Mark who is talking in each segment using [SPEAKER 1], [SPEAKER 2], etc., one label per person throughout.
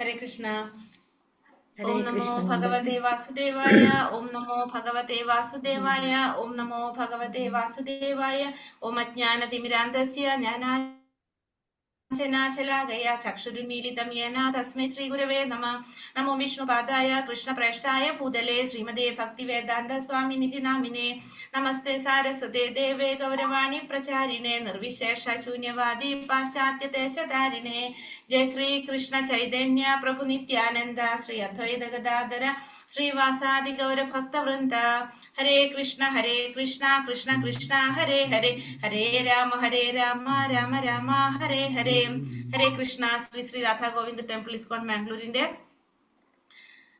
[SPEAKER 1] ഹരേ കൃഷ്ണ.
[SPEAKER 2] ഹരേ
[SPEAKER 1] ഓം നമോ
[SPEAKER 2] കൃഷ്ണ
[SPEAKER 1] ഭഗവതേ വാസുദേവായ. ഓം നമോ ഭഗവതേ വാസുദേവായ. ഓം നമോ ഭഗവതേ വാസുദേവായ. ഓം അജ്ഞാനതിമിരാന്തസ്യ ജ്ഞാനാഞ്ജനാശലാകയ ചക്ഷുരുന്മീലിതം യേന തസ്മൈ ശ്രീഗുരവേ നമഃ. നമോ വിഷ്ണുപാദായ കൃഷ്ണപ്രേഷ്ഠായ ഭൂതലേ ശ്രീമതേ ഭക്തിവേദാന്ത സ്വാമിനിധി നാമിനേ. നമസ്തേ സാരസ്വതേ ദേവേ ഗൗരവാണി പ്രചാരിണേ നിർവിശേഷ ശൂന്യവാദി പാശ്ചാത്യദേശധാരിണേ. ജയ ശ്രീ കൃഷ്ണ ചൈതന്യ പ്രഭു നിത്യാനന്ദ ശ്രീ അദ്വൈത ഗദാധര ശ്രീവാസാദി ഗൗരഭക്തവൃന്ദ. ഹരേ കൃഷ്ണ കൃഷ്ണ കൃഷ്ണ ഹരേ ഹരേ, ഹരേ രാമ രാമ രാമ ഹരേ ഹരേ. ഹരേ കൃഷ്ണ. ശ്രീ ശ്രീ രാധാ ഗോവിന്ദ് ടെമ്പിൾ ഇസ്കോൺ മാംഗ്ലൂരിന്റെ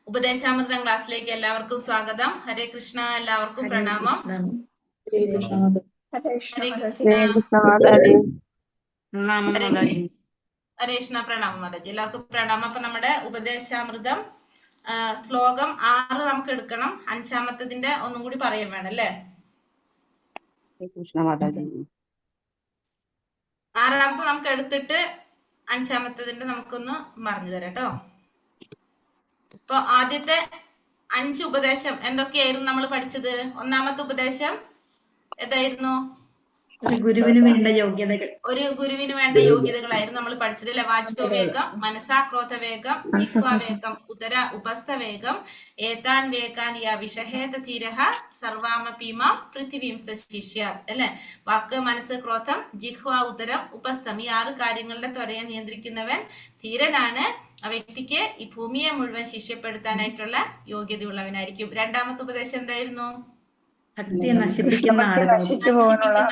[SPEAKER 1] ഉപദേശാമൃതം ക്ലാസ്സിലേക്ക് എല്ലാവർക്കും സ്വാഗതം. ഹരേ കൃഷ്ണ. എല്ലാവർക്കും പ്രണാമം. ഹരേ കൃഷ്ണ. ഹരേ കൃഷ്ണ. പ്രണാമം മാതാജി. എല്ലാവർക്കും പ്രണാമം. അപ്പൊ നമ്മുടെ ഉപദേശാമൃതം ശ്ലോകം 6 നമുക്ക് എടുക്കണം. 5-ാമത്തതിന്റെ ഒന്നും കൂടി പറയാൻ വേണം അല്ലേ? 6-ാമത്തെ നമുക്ക് എടുത്തിട്ട് 5-ാമത്തതിന്റെ നമുക്കൊന്ന് പറഞ്ഞു തരാം കേട്ടോ. ഇപ്പൊ ആദ്യത്തെ 5 ഉപദേശം എന്തൊക്കെയായിരുന്നു നമ്മൾ പഠിച്ചത്? 1-ാമത്തെ ഉപദേശം ഏതായിരുന്നു?
[SPEAKER 2] ഒരു ഗുരുവിന് വേണ്ട യോഗ്യതകൾ.
[SPEAKER 1] ഒരു ഗുരുവിന് വേണ്ട യോഗ്യതകളായിരുന്നു നമ്മൾ പഠിച്ചത് അല്ലെ? വാചോവേഗം, മനസാക്രോധവേഗം, ജിഹ്വാവേഗം, ഉദര ഉപസ്ഥവേഗം, ഏതാൻ വേഗാൻ യാ വിഷഹേത ധീരഃ സർവാമപീമാം പൃഥിവീം സശിഷ്യാത് അല്ലെ? വാക്ക്, മനസ്സ്, ക്രോധം, ജിഹ്വ, ഉദരം, ഉപസ്ഥം ഈ 6 കാര്യങ്ങളുടെ ത്വരയെ നിയന്ത്രിക്കുന്നവൻ ധീരനാണ്. ആ വ്യക്തിക്ക് ഈ ഭൂമിയെ മുഴുവൻ ശിഷ്യപ്പെടുത്താനായിട്ടുള്ള യോഗ്യതയുള്ളവനായിരിക്കും. 2-ാമത്തെ ഉപദേശം എന്തായിരുന്നു?
[SPEAKER 2] ഭക്തിയെ നശിപ്പിക്കുന്ന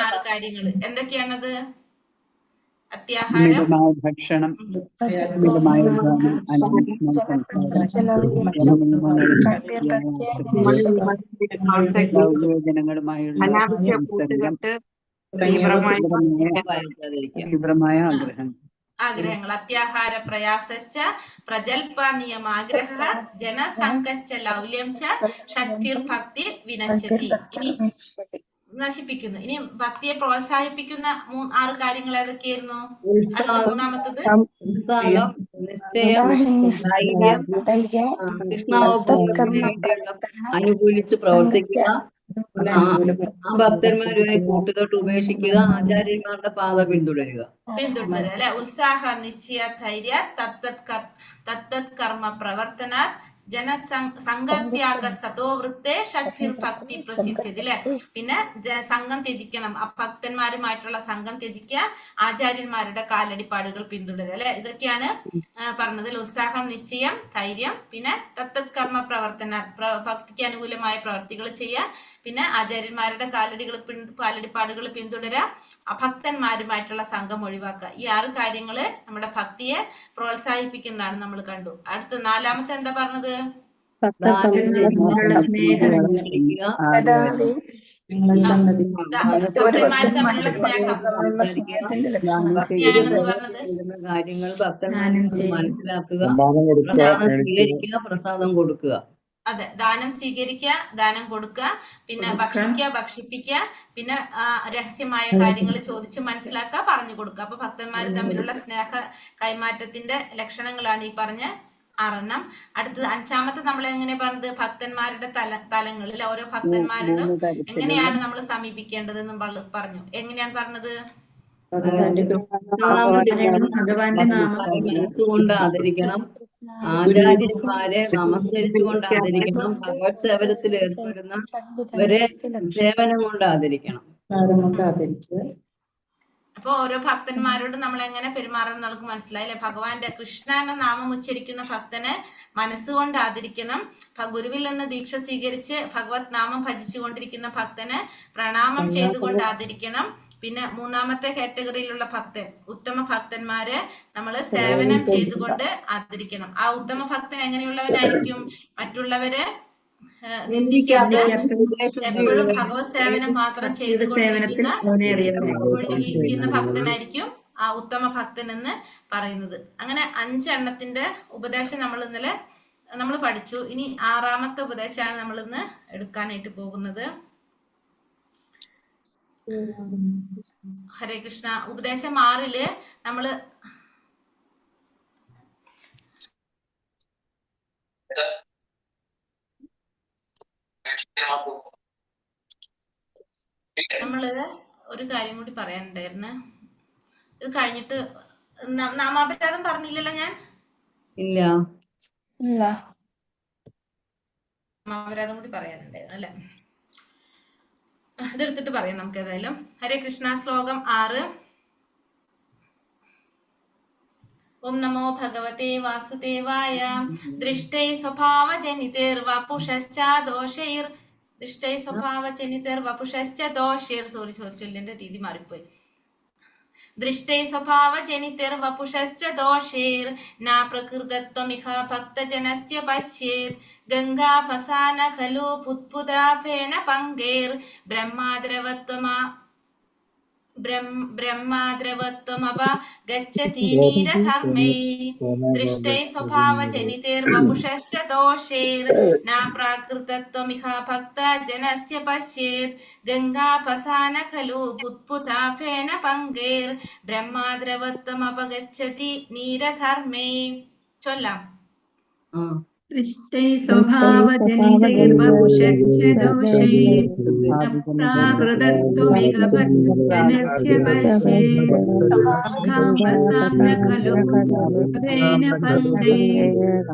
[SPEAKER 2] 6
[SPEAKER 1] കാര്യങ്ങൾ. എന്തൊക്കെയാണത്? അത്യാഹാരം,
[SPEAKER 3] ഭക്ഷണം, തീവ്രമായ
[SPEAKER 1] ആഗ്രഹങ്ങൾ. അത്യാഹാര പ്രയാസശ്ച പ്രജൽപാനീയമാഗ്രഹ ജനസംഘശ്ച ലൗല്യം ച ഷഡ്ഭിർ ഭക്തി വിനശ്യതി. ഇനി നശിപ്പിക്കുന്നു. ഇനി ഭക്തിയെ പ്രോത്സാഹിപ്പിക്കുന്ന 6 കാര്യങ്ങൾ ഏതൊക്കെയായിരുന്നു? 3-ാമത്തത്
[SPEAKER 4] അനുകൂലിച്ച് പ്രവർത്തിക്കുക, ആ ഭക്തന്മാരുമായി കൂട്ടുകെട്ട് ഉപേക്ഷിക്കുക, ആചാര്യന്മാരുടെ പാത പിന്തുടരുക
[SPEAKER 1] അല്ലെ? ഉത്സാഹ നിശ്ചയ ധൈര്യ തത്തത് കർമ്മ പ്രവർത്തന ജനസംഘത്യാഗ സതോവൃത്തെ ഷഡ്ഭിർ ഭക്തി പ്രസിദ്ധ്യതി അല്ലെ? പിന്നെ സംഘം ത്യജിക്കണം, ഭക്തന്മാരുമായിട്ടുള്ള സംഘം ത്യജിക്കുക, ആചാര്യന്മാരുടെ കാലടിപ്പാടുകൾ പിന്തുടരുക അല്ലെ? ഇതൊക്കെയാണ് പറഞ്ഞതിൽ. ഉത്സാഹം, നിശ്ചയം, ധൈര്യം, പിന്നെ തത്തത് കർമ്മ പ്രവർത്തന ഭക്തിക്ക് അനുകൂലമായ പ്രവർത്തികൾ ചെയ്യുക, പിന്നെ ആചാര്യന്മാരുടെ കാലടിപ്പാടുകൾ പിന്തുടരുക, അഭക്തന്മാരുമായിട്ടുള്ള സംഘം ഒഴിവാക്കുക. ഈ 6 കാര്യങ്ങള് നമ്മുടെ ഭക്തിയെ പ്രോത്സാഹിപ്പിക്കുന്നതാണ് നമ്മൾ കണ്ടു. അടുത്ത 4-ാമത്തെ എന്താ പറഞ്ഞത്?
[SPEAKER 2] ഭക്തന്മാരുടെ സ്നേഹം.
[SPEAKER 1] ഭക്തന്മാര് തമ്മിലുള്ള സ്നേഹം
[SPEAKER 4] കാര്യങ്ങൾ ഭക്തന്മാരെ മനസ്സിലാക്കുക, സ്വീകരിക്കുക, പ്രസാദം കൊടുക്കുക.
[SPEAKER 1] അതെ, ദാനം സ്വീകരിക്കുക, ദാനം കൊടുക്കുക, പിന്നെ ഭക്ഷിപ്പിക്കുക, പിന്നെ രഹസ്യമായ കാര്യങ്ങൾ ചോദിച്ച് മനസ്സിലാക്കുക, പറഞ്ഞു കൊടുക്കുക. അപ്പൊ ഭക്തന്മാർ തമ്മിലുള്ള സ്നേഹ കൈമാറ്റത്തിന്റെ ലക്ഷണങ്ങളാണ് ഈ പറഞ്ഞ 6. അടുത്തത് 5-ാമത്തെ നമ്മൾ എങ്ങനെ പറഞ്ഞത്? ഭക്തന്മാരുടെ തലങ്ങളിൽ ഓരോ ഭക്തന്മാരോടും എങ്ങനെയാണ് നമ്മൾ സമീപിക്കേണ്ടതെന്നും പറഞ്ഞു. എങ്ങനെയാണ് പറഞ്ഞത്?
[SPEAKER 2] ഭഗവാന്റെ നാമം
[SPEAKER 4] കൊണ്ട് ആദരിക്കണം, ആചാര്യന്മാരെ നമസ്കരിച്ചുകൊണ്ട് ആദരിക്കണം, ഭഗവത് സേവനത്തിൽ ഏർപ്പെടുന്നവരെ സേവനം കൊണ്ട് ആദരിക്കണം.
[SPEAKER 1] അപ്പൊ ഓരോ ഭക്തന്മാരോട് നമ്മൾ എങ്ങനെ പെരുമാറണം നമുക്ക് മനസ്സിലായില്ലേ? ഭഗവാന്റെ കൃഷ്ണ എന്ന നാമം ഉച്ചരിക്കുന്ന ഭക്തനെ മനസ്സുകൊണ്ട് ആദരിക്കണം. ഗുരുവിൽ നിന്ന് ദീക്ഷ സ്വീകരിച്ച് ഭഗവത് നാമം ഭജിച്ചുകൊണ്ടിരിക്കുന്ന ഭക്തനെ പ്രണാമം ചെയ്തുകൊണ്ട് ആദരിക്കണം. പിന്നെ 3-ാമത്തെ കാറ്റഗറിയിലുള്ള ഭക്തൻ, ഉത്തമ ഭക്തന്മാരെ നമ്മൾ സേവനം ചെയ്തുകൊണ്ട് ആദരിക്കണം. ആ ഉത്തമ ഭക്തൻ എങ്ങനെയുള്ളവനായിരിക്കും? മറ്റുള്ളവരെ നിന്ദിക്കാത്ത, എപ്പോഴും ഭഗവത് സേവനം മാത്രം ചെയ്തുകൊണ്ടിരിക്കുന്ന ഭക്തനായിരിക്കും ആ ഉത്തമ ഭക്തൻ എന്ന് പറയുന്നത്. അങ്ങനെ 5 എണ്ണത്തിന്റെ ഉപദേശം നമ്മൾ പഠിച്ചു. ഇനി 6-ാമത്തെ ഉപദേശമാണ് നമ്മൾ ഇന്ന് എടുക്കാനായിട്ട് പോകുന്നത്. ഹരേ കൃഷ്ണ. ഉപദേശം 6 നമ്മള് നമ്മള് ഒരു കാര്യം കൂടി പറയാനുണ്ടായിരുന്നു. ഇത് കഴിഞ്ഞിട്ട് നാമാപരാധം പറഞ്ഞില്ലല്ലോ ഞാൻ.
[SPEAKER 4] ഇല്ല.
[SPEAKER 1] നാമാപരാധം കൂടി പറയാനുണ്ടായിരുന്നു അല്ലെ. ഇതെടുത്തിട്ട് പറയാം നമുക്ക് ഏതായാലും. ഹരേ കൃഷ്ണ. ശ്ലോകം 6. ഓം നമോ ഭഗവതേ വാസുദേവായ. ദൃഷ്ടൈ സ്വഭാവജനിതിർവപുഷശ്ച ദോഷൈർ. ദൃഷ്ടൈ സ്വഭാവജനിതിർവപുഷശ്ച ദോഷൈർ. സോറി ചൊല്ലിന്റെ രീതി മാറിപ്പോയി. ദൃഷ്ടൈ സ്വഭാവജനിതിർവപുഷശ്ച ദോഷൈർ ന പ്രകൃതത്വമിഹ ഭക്തജനസ്യ പശ്യേത്. ഗംഗാപസാന ഖലു പുത്പുതാഫേന പങ്കൈർ ബ്രഹ്മാദ്രവത്വമപഗച്ഛതി നീരധർമ്മൈ. ദൃഷ്ടൈ സ്വഭാവജനിതിർവപുഷശ്ച ദോഷൈർ ന പ്രാകൃതത്വമിഹ ഭക്തജനസ്യ പശ്യേത്. ഗംഗാപസാന ഖലു പുത്പുതാഫേന പങ്കൈർ ബ്രഹ്മാദ്രവത്വമപഗച്ഛതി നീരധർമ്മൈ. ചൊല്ലാം.
[SPEAKER 2] ദൃഷ്ടൈ സ്വഭാവജനിതൈർവപുഷശ്ച ദോഷൈർ പ്രാകൃതത്വമിഹ ഭക്തജനസ്യ പശ്യേത്. ഗംഗാപസാന ഖലു പുത്പുതാഫേന പങ്കൈർ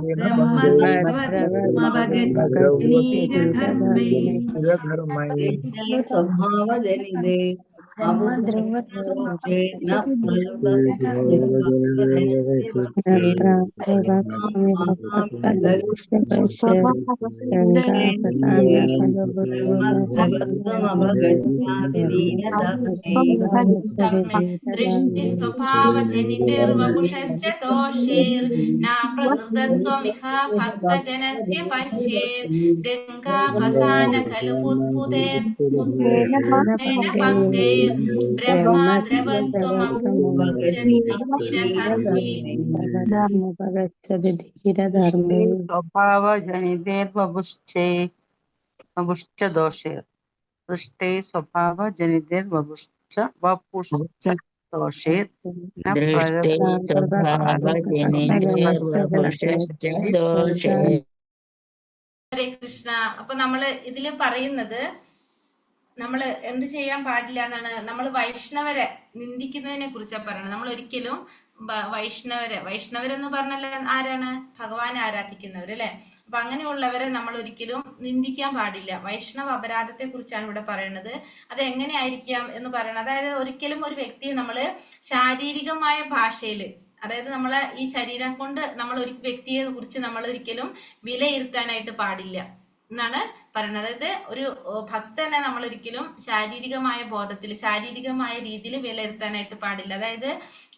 [SPEAKER 2] ബ്രഹ്മാദ്രവത്വമപഗച്ഛതി നീരധർമ്മൈ.
[SPEAKER 4] സ്വഭാവജനിതേ
[SPEAKER 1] ദൃഷ്ടി സ്വഭാവജനിതിർവപുഷശ്ച ദോഷൈർ ന പ്രകൃതത്വമിഹ ഭക്തജനസ്യ പശ്യേത്. ഗംഗാപസാന ഖലു പുത്പുതേന പങ്കൈർ
[SPEAKER 3] സ്വഭാവജനിതേർവപുശ്ച ദോഷേർ. ദൃഷ്ടൈ സ്വഭാവജനിതേർവപുശ്ച ദോഷേർ ന
[SPEAKER 1] ഹരേ കൃഷ്ണ. അപ്പൊ നമ്മള് ഇതില് പറയുന്നത് നമ്മൾ എന്ത് ചെയ്യാൻ പാടില്ല എന്നാണ്. നമ്മൾ വൈഷ്ണവരെ നിന്ദിക്കുന്നതിനെ കുറിച്ചാണ് പറയുന്നത്. നമ്മൾ ഒരിക്കലും വൈഷ്ണവരെന്ന് പറഞ്ഞാൽ ആരാണ്? ഭഗവാനെ ആരാധിക്കുന്നവർ അല്ലെ. അപ്പൊ അങ്ങനെയുള്ളവരെ നമ്മൾ ഒരിക്കലും നിന്ദിക്കാൻ പാടില്ല. വൈഷ്ണവ അപരാധത്തെ കുറിച്ചാണ് ഇവിടെ പറയുന്നത്. അത് എങ്ങനെയായിരിക്കാം എന്ന് പറയണം. അതായത് ഒരിക്കലും ഒരു വ്യക്തിയെ നമ്മൾ ശാരീരികമായ ഭാഷയില്, അതായത് നമ്മളെ ഈ ശരീരം കൊണ്ട് നമ്മൾ ഒരു വ്യക്തിയെ കുറിച്ച് നമ്മൾ ഒരിക്കലും വിലയിരുത്താനായിട്ട് പാടില്ല എന്നാണ് പറയുന്നത്. അതായത് ഒരു ഭക്തനെ നമ്മൾ ഒരിക്കലും ശാരീരികമായ ബോധത്തിൽ, ശാരീരികമായ രീതിയിൽ വിലയിരുത്താനായിട്ട് പാടില്ല. അതായത്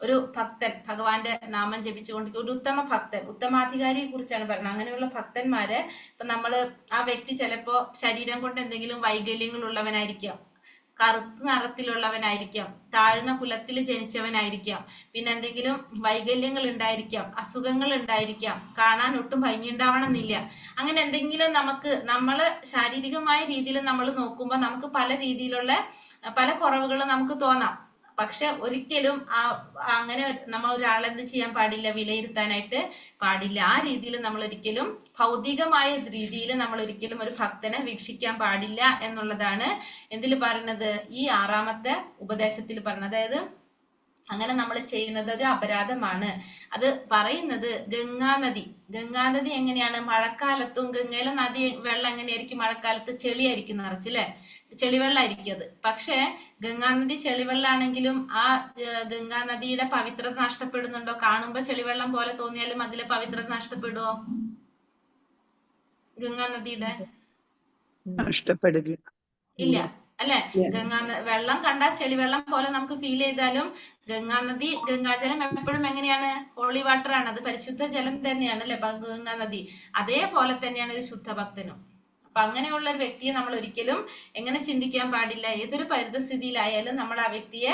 [SPEAKER 1] ഒരു ഭക്തൻ ഭഗവാന്റെ നാമം ജപിച്ചുകൊണ്ട് ഒരു ഉത്തമ ഭക്തൻ, ഉത്തമാധികാരിയെ കുറിച്ചാണ് പറയുന്നത്. അങ്ങനെയുള്ള ഭക്തന്മാരെ ഇപ്പൊ നമ്മള് ആ വ്യക്തി ചിലപ്പോ ശരീരം കൊണ്ട് എന്തെങ്കിലും വൈകല്യങ്ങൾ ഉള്ളവനായിരിക്കാം, കറുത്ത നിറത്തിലുള്ളവനായിരിക്കാം, താഴ്ന്ന കുലത്തിൽ ജനിച്ചവനായിരിക്കാം, പിന്നെ എന്തെങ്കിലും വൈകല്യങ്ങൾ ഉണ്ടായിരിക്കാം, അസുഖങ്ങൾ ഉണ്ടായിരിക്കാം, കാണാൻ ഒട്ടും ഭംഗിയുണ്ടാവണമെന്നില്ല. അങ്ങനെ എന്തെങ്കിലും നമ്മള് ശാരീരികമായ രീതിയിൽ നമ്മൾ നോക്കുമ്പോൾ നമുക്ക് പല രീതിയിലുള്ള പല കുറവുകൾ നമുക്ക് തോന്നാം. പക്ഷെ ഒരിക്കലും അങ്ങനെ നമ്മൾ ഒരാളെന്ത് ചെയ്യാൻ പാടില്ല, വിലയിരുത്താനായിട്ട് പാടില്ല. ആ രീതിയിൽ നമ്മൾ ഒരിക്കലും ഭൗതികമായ രീതിയിൽ നമ്മൾ ഒരിക്കലും ഒരു ഭക്തനെ വീക്ഷിക്കാൻ പാടില്ല എന്നുള്ളതാണ് എന്തിൽ പറയുന്നത്, ഈ 6ാമത്തെ ഉപദേശത്തിൽ പറയുന്നത്. അതായത് അങ്ങനെ നമ്മൾ ചെയ്യുന്നത് ഒരു അപരാധമാണ്. അത് പറയുന്നത് ഗംഗാനദി എങ്ങനെയാണ്? മഴക്കാലത്തും ഗംഗയിലെ നദി വെള്ളം എങ്ങനെയായിരിക്കും? മഴക്കാലത്ത് ചെളിയായിരിക്കും നിറച്ചില്ലേ, ചെളിവെള്ളമായിരിക്കും അത്. പക്ഷെ ഗംഗാനദി ചെളിവെള്ളാണെങ്കിലും ആ ഗംഗാനദിയുടെ പവിത്രത നഷ്ടപ്പെടുന്നുണ്ടോ? കാണുമ്പോ ചെളിവെള്ളം പോലെ തോന്നിയാലും അതിലെ പവിത്രത നഷ്ടപ്പെടുവോ? ഗംഗാനദിയുടെ
[SPEAKER 3] നഷ്ടപ്പെടില്ല,
[SPEAKER 1] ഇല്ല അല്ലെ. വെള്ളം കണ്ടാൽ ചെളിവെള്ളം പോലെ നമുക്ക് ഫീൽ ചെയ്താലും ഗംഗാനദി, ഗംഗാജലം എപ്പോഴും എങ്ങനെയാണ്? ഹോളി വാട്ടർ ആണ്, അത് പരിശുദ്ധ ജലം തന്നെയാണ് അല്ലെ ഗംഗാനദി. അതേപോലെ തന്നെയാണ് ഒരു ശുദ്ധഭക്തനും. അപ്പൊ അങ്ങനെയുള്ള ഒരു വ്യക്തിയെ നമ്മൾ ഒരിക്കലും എങ്ങനെ ചിന്തിക്കാൻ പാടില്ല, ഏതൊരു പരിതസ്ഥിതിയിലായാലും നമ്മൾ ആ വ്യക്തിയെ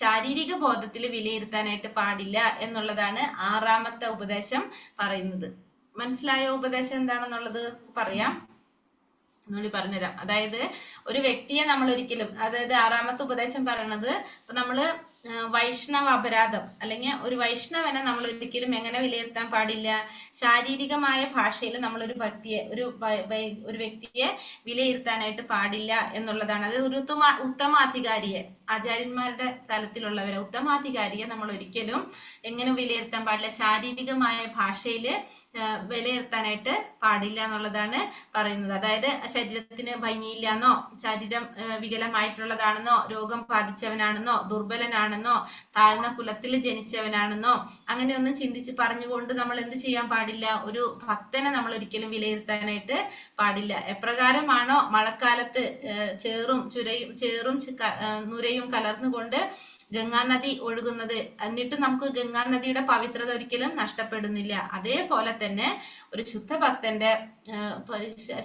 [SPEAKER 1] ശാരീരിക ബോധത്തിൽ വിലയിരുത്താനായിട്ട് പാടില്ല എന്നുള്ളതാണ് 6ാമത്തെ ഉപദേശം പറയുന്നത്. മനസ്സിലായോ ഉപദേശം എന്താണെന്നുള്ളത്? പറയാം, ഒന്നുകൂടി പറഞ്ഞുതരാം. അതായത് ഒരു വ്യക്തിയെ നമ്മൾ ഒരിക്കലും, അതായത് 6ാമത്തെ ഉപദേശം പറയണത്, ഇപ്പൊ നമ്മള് വൈഷ്ണവ അപരാധം അല്ലെങ്കിൽ ഒരു വൈഷ്ണവനെ നമ്മൾ ഒരിക്കലും എങ്ങനെ വിലയിരുത്താൻ പാടില്ല? ശാരീരികമായ ഭാഷയിൽ നമ്മളൊരു വ്യക്തിയെ ഒരു വ്യക്തിയെ വിലയിരുത്താനായിട്ട് പാടില്ല എന്നുള്ളതാണ്. അത് ഒരു ഉത്തമാധികാരിയെ, ആചാര്യന്മാരുടെ തലത്തിലുള്ളവരെ, ഉത്തമാധികാരിയെ നമ്മൾ ഒരിക്കലും എങ്ങനെ വിലയിരുത്താൻ പാടില്ല? ശാരീരികമായ ഭാഷയിൽ വിലയിരുത്താനായിട്ട് പാടില്ല എന്നുള്ളതാണ് പറയുന്നത്. അതായത് ശരീരത്തിന് ഭംഗിയില്ല എന്നോ, ശരീരം വികലമായിട്ടുള്ളതാണെന്നോ, രോഗം ബാധിച്ചവനാണെന്നോ, ദുർബലനാണെന്നോ, താഴ്ന്ന കുലത്തിൽ ജനിച്ചവനാണെന്നോ അങ്ങനെയൊന്നും ചിന്തിച്ച് പറഞ്ഞുകൊണ്ട് നമ്മൾ എന്ത് ചെയ്യാൻ പാടില്ല? ഒരു ഭക്തനെ നമ്മൾ ഒരിക്കലും വിലയിരുത്താനായിട്ട് പാടില്ല. എപ്രകാരമാണോ മഴക്കാലത്ത് ചേറും നുരയും കലർന്നുകൊണ്ട് ഗംഗാനദി ഒഴുകുന്നത്, എന്നിട്ട് നമുക്ക് ഗംഗാനദിയുടെ പവിത്രത ഒരിക്കലും നഷ്ടപ്പെടുന്നില്ല, അതേപോലെ തന്നെ ഒരു ശുദ്ധഭക്തന്റെ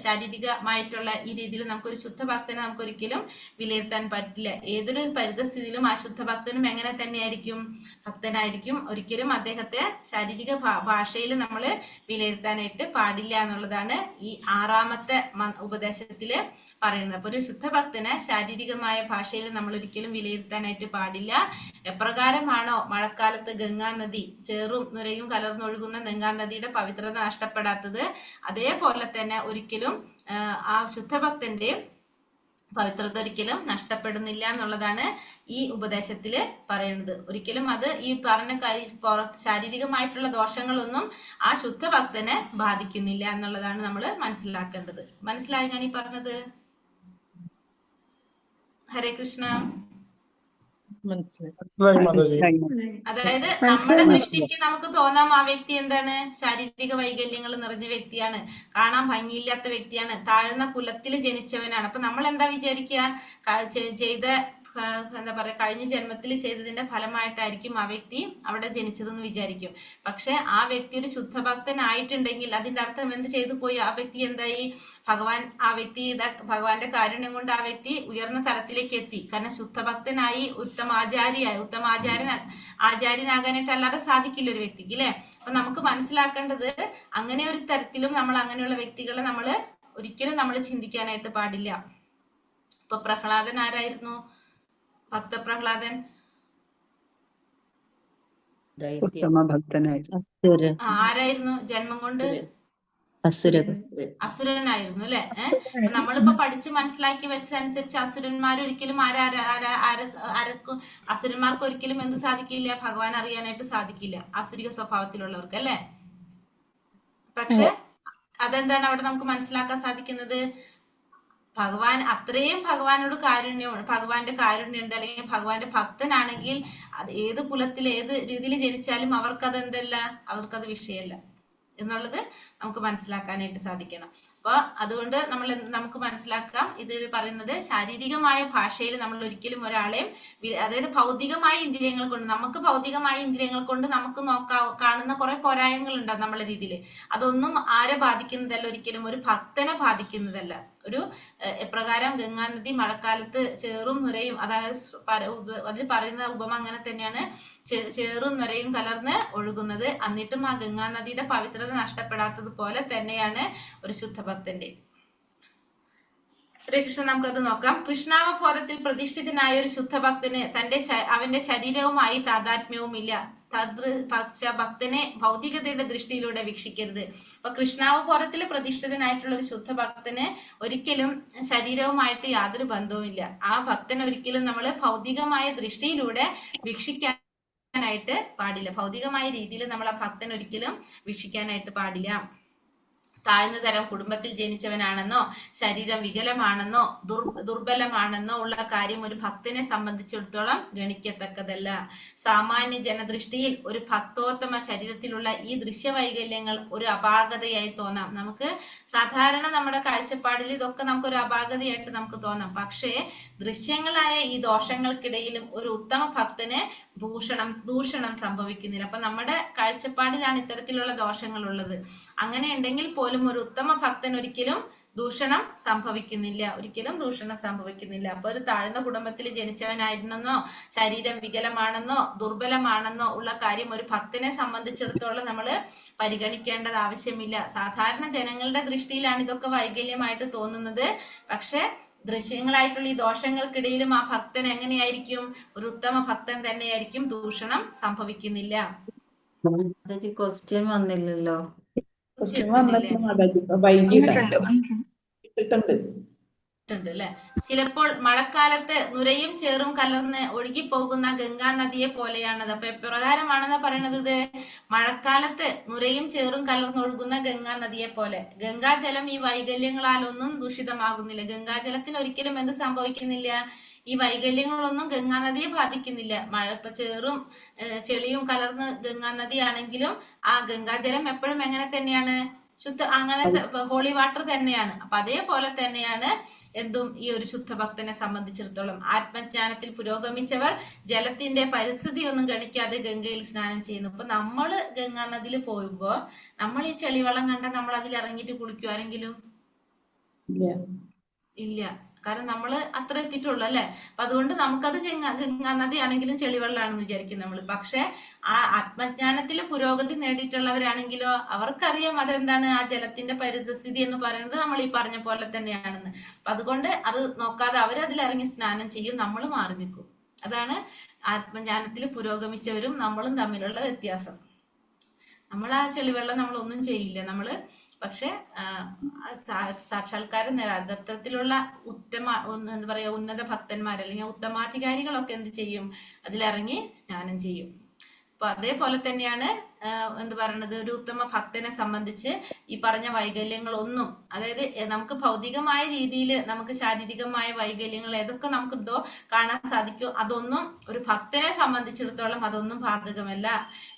[SPEAKER 1] ശാരീരികമായിട്ടുള്ള ഈ രീതിയിൽ നമുക്കൊരു ശുദ്ധഭക്തനെ നമുക്ക് ഒരിക്കലും വിലയിരുത്താൻ പറ്റില്ല. ഏതൊരു പരിതസ്ഥിതിയിലും ആ ശുദ്ധഭക്തനും എങ്ങനെ തന്നെയായിരിക്കും? ഭക്തനായിരിക്കും. ഒരിക്കലും അദ്ദേഹത്തെ ശാരീരിക ഭാഷയിൽ നമ്മൾ വിലയിരുത്താനായിട്ട് പാടില്ല എന്നുള്ളതാണ് ഈ 6ാമത്തെ ഉപദേശത്തില് പറയുന്നത്. അപ്പൊ ഒരു ശുദ്ധഭക്തനെ ശാരീരികമായ ഭാഷയിൽ നമ്മൾ ഒരിക്കലും വിലയിരുത്താനായിട്ട് പാടില്ല. എപ്രകാരമാണോ മഴക്കാലത്ത് ഗംഗാനദി ചേറും നുരയും കലർന്നൊഴുകുന്ന ഗംഗാനദിയുടെ പവിത്രത നഷ്ടപ്പെടാത്തത്, അതേപോലെ തന്നെ ഒരിക്കലും ആ ശുദ്ധഭക്തന്റെ പവിത്രത ഒരിക്കലും നഷ്ടപ്പെടുന്നില്ല എന്നുള്ളതാണ് ഈ ഉപദേശത്തില് പറയുന്നത്. ഒരിക്കലും അത് ഈ പറഞ്ഞ ശാരീരികമായിട്ടുള്ള ദോഷങ്ങളൊന്നും ആ ശുദ്ധഭക്തനെ ബാധിക്കുന്നില്ല എന്നുള്ളതാണ് നമ്മൾ മനസ്സിലാക്കേണ്ടത്. മനസ്സിലായി ഞാൻ ഈ പറഞ്ഞത്? ഹരേ കൃഷ്ണ. അതായത് നമ്മുടെ ദൃഷ്ടിക്ക് നമുക്ക് തോന്നാം ആ വ്യക്തി എന്താണ്? ശാരീരിക വൈകല്യങ്ങൾ നിറഞ്ഞ വ്യക്തിയാണ്, കാണാൻ ഭംഗിയില്ലാത്ത വ്യക്തിയാണ്, താഴ്ന്ന കുലത്തിൽ ജനിച്ചവനാണ്. അപ്പൊ നമ്മൾ എന്താ വിചാരിക്കുക? എന്താ പറയാ, കഴിഞ്ഞ ജന്മത്തിൽ ചെയ്തതിന്റെ ഫലമായിട്ടായിരിക്കും ആ വ്യക്തി അവിടെ ജനിച്ചതെന്ന് വിചാരിക്കും. പക്ഷെ ആ വ്യക്തി ഒരു ശുദ്ധഭക്തനായിട്ടുണ്ടെങ്കിൽ അതിന്റെ അർത്ഥം എന്ത് ചെയ്തു പോയി? ആ വ്യക്തി എന്തായി? ഭഗവാന്റെ കാരുണ്യം കൊണ്ട് ആ വ്യക്തി ഉയർന്ന തലത്തിലേക്ക് എത്തി. കാരണം ശുദ്ധഭക്തനായി ആചാര്യനാകാനായിട്ട് അല്ലാതെ സാധിക്കില്ല ഒരു വ്യക്തിക്ക്, അല്ലെ? അപ്പൊ നമുക്ക് മനസ്സിലാക്കേണ്ടത് അങ്ങനെ ഒരു തരത്തിലും നമ്മൾ അങ്ങനെയുള്ള വ്യക്തികളെ നമ്മൾ ഒരിക്കലും നമ്മൾ ചിന്തിക്കാനായിട്ട് പാടില്ല. ഇപ്പൊ പ്രഹ്ലാദൻ ആരായിരുന്നു? ഭക്തപ്രഹ്ലാദൻ ആരായിരുന്നു? ജന്മം കൊണ്ട് അസുരനായിരുന്നു, അല്ലെ? നമ്മളിപ്പോ പഠിച്ച് മനസ്സിലാക്കി വെച്ചതനുസരിച്ച് അസുരന്മാർ ഒരിക്കലും അസുരന്മാർക്ക് ഒരിക്കലും എന്ത് സാധിക്കില്ല? ഭഗവാൻ അറിയാനായിട്ട് സാധിക്കില്ല, അസുരിക സ്വഭാവത്തിലുള്ളവർക്ക്, അല്ലെ? പക്ഷെ അതെന്താണ് അവിടെ നമുക്ക് മനസ്സിലാക്കാൻ സാധിക്കുന്നത്? അത്രയും ഭഗവാനോട് ഭഗവാന്റെ കാരുണ്യമുണ്ട്, അല്ലെങ്കിൽ ഭഗവാന്റെ ഭക്തനാണെങ്കിൽ അത് ഏത് കുലത്തിൽ ഏത് രീതിയിൽ ജനിച്ചാലും അവർക്കത് അവർക്കത് വിഷയമല്ല എന്നുള്ളത് നമുക്ക് മനസ്സിലാക്കാനായിട്ട് സാധിക്കണം. അപ്പൊ അതുകൊണ്ട് നമുക്ക് മനസ്സിലാക്കാം, ഇത് പറയുന്നത് ശാരീരികമായ ഭാഷയിൽ നമ്മൾ ഒരിക്കലും ഒരാളെയും, അതായത് ഭൗതികമായ ഇന്ദ്രിയങ്ങൾ കൊണ്ട് നമുക്ക് കാണുന്ന കുറെ പോരായ്മകൾ ഉണ്ടാവും നമ്മളെ രീതിയിൽ. അതൊന്നും ആരെ ബാധിക്കുന്നതല്ല, ഒരിക്കലും ഒരു ഭക്തനെ ബാധിക്കുന്നതല്ല. ഒരു എപ്രകാരം ഗംഗാനദി മഴക്കാലത്ത് ചേറും നുരയും, അതായത് അതിൽ പറയുന്ന ഉപമ അങ്ങനെ തന്നെയാണ്, ചേറും നുരയും കലർന്ന് ഒഴുകുന്നത്, എന്നിട്ടും ആ ഗംഗാനദിയുടെ പവിത്രത നഷ്ടപ്പെടാത്തത് പോലെ തന്നെയാണ് ഒരു ശുദ്ധഭക്തന്റെ. കൃഷ്ണ നമുക്കത് നോക്കാം. കൃഷ്ണാവബോധത്തിൽ പ്രതിഷ്ഠിതനായ ഒരു ശുദ്ധഭക്തന് അവന്റെ ശരീരവുമായി താതാത്മ്യവുമില്ല. ഭക്തനെ ഭൗതികതയുടെ ദൃഷ്ടിയിലൂടെ വീക്ഷിക്കരുത്. അപ്പൊ കൃഷ്ണാവബോധത്തിൽ പ്രതിഷ്ഠിതനായിട്ടുള്ള ഒരു ശുദ്ധഭക്തന് ഒരിക്കലും ശരീരവുമായിട്ട് യാതൊരു ബന്ധവുമില്ല. ആ ഭക്തനെ ഒരിക്കലും നമ്മൾ ഭൗതികമായ ദൃഷ്ടിയിലൂടെ വീക്ഷിക്കാനായിട്ട് പാടില്ല. ഭൗതികമായ രീതിയിൽ നമ്മൾ ആ ഭക്തൻ ഒരിക്കലും വീക്ഷിക്കാനായിട്ട് പാടില്ല. താഴ്ന്ന തരം കുടുംബത്തിൽ ജനിച്ചവനാണെന്നോ, ശരീരം വികലമാണെന്നോ, ദുർബലമാണെന്നോ ഉള്ള കാര്യം ഒരു ഭക്തനെ സംബന്ധിച്ചിടത്തോളം ഗണിക്കത്തക്കതല്ല. സാമാന്യ ജനദൃഷ്ടിയിൽ ഒരു ഭക്തോത്തമ ശരീരത്തിലുള്ള ഈ ദൃശ്യവൈകല്യങ്ങൾ ഒരു അപാകതയായി തോന്നാം. നമുക്ക് സാധാരണ നമ്മുടെ കാഴ്ചപ്പാടിൽ ഇതൊക്കെ നമുക്കൊരു അപാകതയായിട്ട് നമുക്ക് തോന്നാം. പക്ഷേ ദൃശ്യങ്ങളായ ഈ ദോഷങ്ങൾക്കിടയിലും ഒരു ഉത്തമ ഭക്തന് ദൂഷണം സംഭവിക്കുന്നില്ല. അപ്പൊ നമ്മുടെ കാഴ്ചപ്പാടിലാണ് ഇത്തരത്തിലുള്ള ദോഷങ്ങൾ ഉള്ളത്. അങ്ങനെ ഉണ്ടെങ്കിൽ പോലും ഒരു ഉത്തമ ഭക്തൻ ഒരിക്കലും ദൂഷണം സംഭവിക്കുന്നില്ല. അപ്പൊ ഒരു താഴ്ന്ന കുടുംബത്തിൽ ജനിച്ചവനായിരുന്നെന്നോ, ശരീരം വികലമാണെന്നോ, ദുർബലമാണെന്നോ ഉള്ള കാര്യം ഒരു ഭക്തനെ സംബന്ധിച്ചിടത്തോളം നമ്മൾ പരിഗണിക്കേണ്ടത് ആവശ്യമില്ല. സാധാരണ ജനങ്ങളുടെ ദൃഷ്ടിയിലാണ് ഇതൊക്കെ വൈകല്യമായിട്ട് തോന്നുന്നത്. പക്ഷെ ദൃശ്യങ്ങളായിട്ടുള്ള ഈ ദോഷങ്ങൾക്കിടയിലും ആ ഭക്തൻ എങ്ങനെയായിരിക്കും? ഒരു ഉത്തമ ഭക്തൻ തന്നെയായിരിക്കും. ദൂഷണം സംഭവിക്കുന്നില്ല.
[SPEAKER 4] ക്വസ്റ്റ്യൻ വന്നില്ലല്ലോ.
[SPEAKER 1] ല്ലേ? ചിലപ്പോൾ മഴക്കാലത്ത് നുരയും ചേറും കലർന്ന് ഒഴുകിപ്പോകുന്ന ഗംഗാ നദിയെ പോലെയാണത്. അപ്പൊ എപ്രകാരമാണെന്ന് പറയണത്? ഇത് മഴക്കാലത്ത് നുരയും ചേറും കലർന്നൊഴുകുന്ന ഗംഗാ നദിയെ പോലെ. ഗംഗാജലം ഈ വൈകല്യങ്ങളാലൊന്നും ദൂഷിതമാകുന്നില്ല. ഗംഗാജലത്തിന് ഒരിക്കലും എന്ത് സംഭവിക്കുന്നില്ല? ഈ വൈകല്യങ്ങളൊന്നും ഗംഗാ നദിയെ ബാധിക്കുന്നില്ല. മഴ ഇപ്പൊ ചേറും ചെളിയും കലർന്ന് ഗംഗാ നദിയാണെങ്കിലും ആ ഗംഗാജലം എപ്പോഴും എങ്ങനെ തന്നെയാണ്? ശുദ്ധ, അങ്ങനത്തെ ഹോളി വാട്ടർ തന്നെയാണ്. അപ്പൊ അതേപോലെ തന്നെയാണ് എന്തും ഈ ഒരു ശുദ്ധഭക്തനെ സംബന്ധിച്ചിടത്തോളം. ആത്മജ്ഞാനത്തിൽ പുരോഗമിച്ചവർ ജലത്തിന്റെ പരിസ്ഥിതി ഒന്നും ഗണിക്കാതെ ഗംഗയിൽ സ്നാനം ചെയ്യുന്നു. ഇപ്പൊ നമ്മള് ഗംഗാ നദിയിൽ പോകുമ്പോ നമ്മൾ ഈ ചെളിവെള്ളം കണ്ട നമ്മൾ അതിൽ ഇറങ്ങിയിട്ട് കുളിക്കും ആരെങ്കിലും? ഇല്ല. കാരണം നമ്മള് അത്ര എത്തിയിട്ടുള്ളൂ അല്ലെ. അപ്പൊ അതുകൊണ്ട് നമുക്കത് ഗംഗാ നദി ആണെങ്കിലും ചെളിവെള്ളമാണെന്ന് വിചാരിക്കും നമ്മൾ. പക്ഷെ ആ ആത്മജ്ഞാനത്തിൽ പുരോഗതി നേടിയിട്ടുള്ളവരാണെങ്കിലോ അവർക്കറിയാം അതെന്താണ്, ആ ജലത്തിന്റെ പരിസ്ഥിതി എന്ന് പറയുന്നത് നമ്മൾ ഈ പറഞ്ഞ പോലെ തന്നെയാണെന്ന്. അപ്പൊ അതുകൊണ്ട് അത് നോക്കാതെ അവരതിലിറങ്ങി സ്നാനം ചെയ്യും, നമ്മൾ മാറി നിൽക്കും. അതാണ് ആത്മജ്ഞാനത്തിൽ പുരോഗമിച്ചവരും നമ്മളും തമ്മിലുള്ള വ്യത്യാസം. നമ്മൾ ആ ചെളിവെള്ളം നമ്മളൊന്നും ചെയ്യില്ല നമ്മള്. പക്ഷെ സാക്ഷാത്കാരം നേടാൻ അത്തരത്തിലുള്ള എന്താ പറയാ ഉന്നത ഭക്തന്മാർ അല്ലെങ്കിൽ ഉത്തമാധികാരികളൊക്കെ എന്ത് ചെയ്യും? അതിലിറങ്ങി സ്നാനം ചെയ്യും. അപ്പൊ അതേപോലെ തന്നെയാണ് എന്ത് പറയണത്, ഒരു ഉത്തമ ഭക്തനെ സംബന്ധിച്ച് ഈ പറഞ്ഞ വൈകല്യങ്ങളൊന്നും, അതായത് നമുക്ക് ഭൗതികമായ രീതിയിൽ നമുക്ക് ശാരീരികമായ വൈകല്യങ്ങൾ ഏതൊക്കെ നമുക്കുണ്ടോ കാണാൻ സാധിക്കും, അതൊന്നും ഒരു ഭക്തനെ സംബന്ധിച്ചിടത്തോളം അതൊന്നും ബാധകമല്ല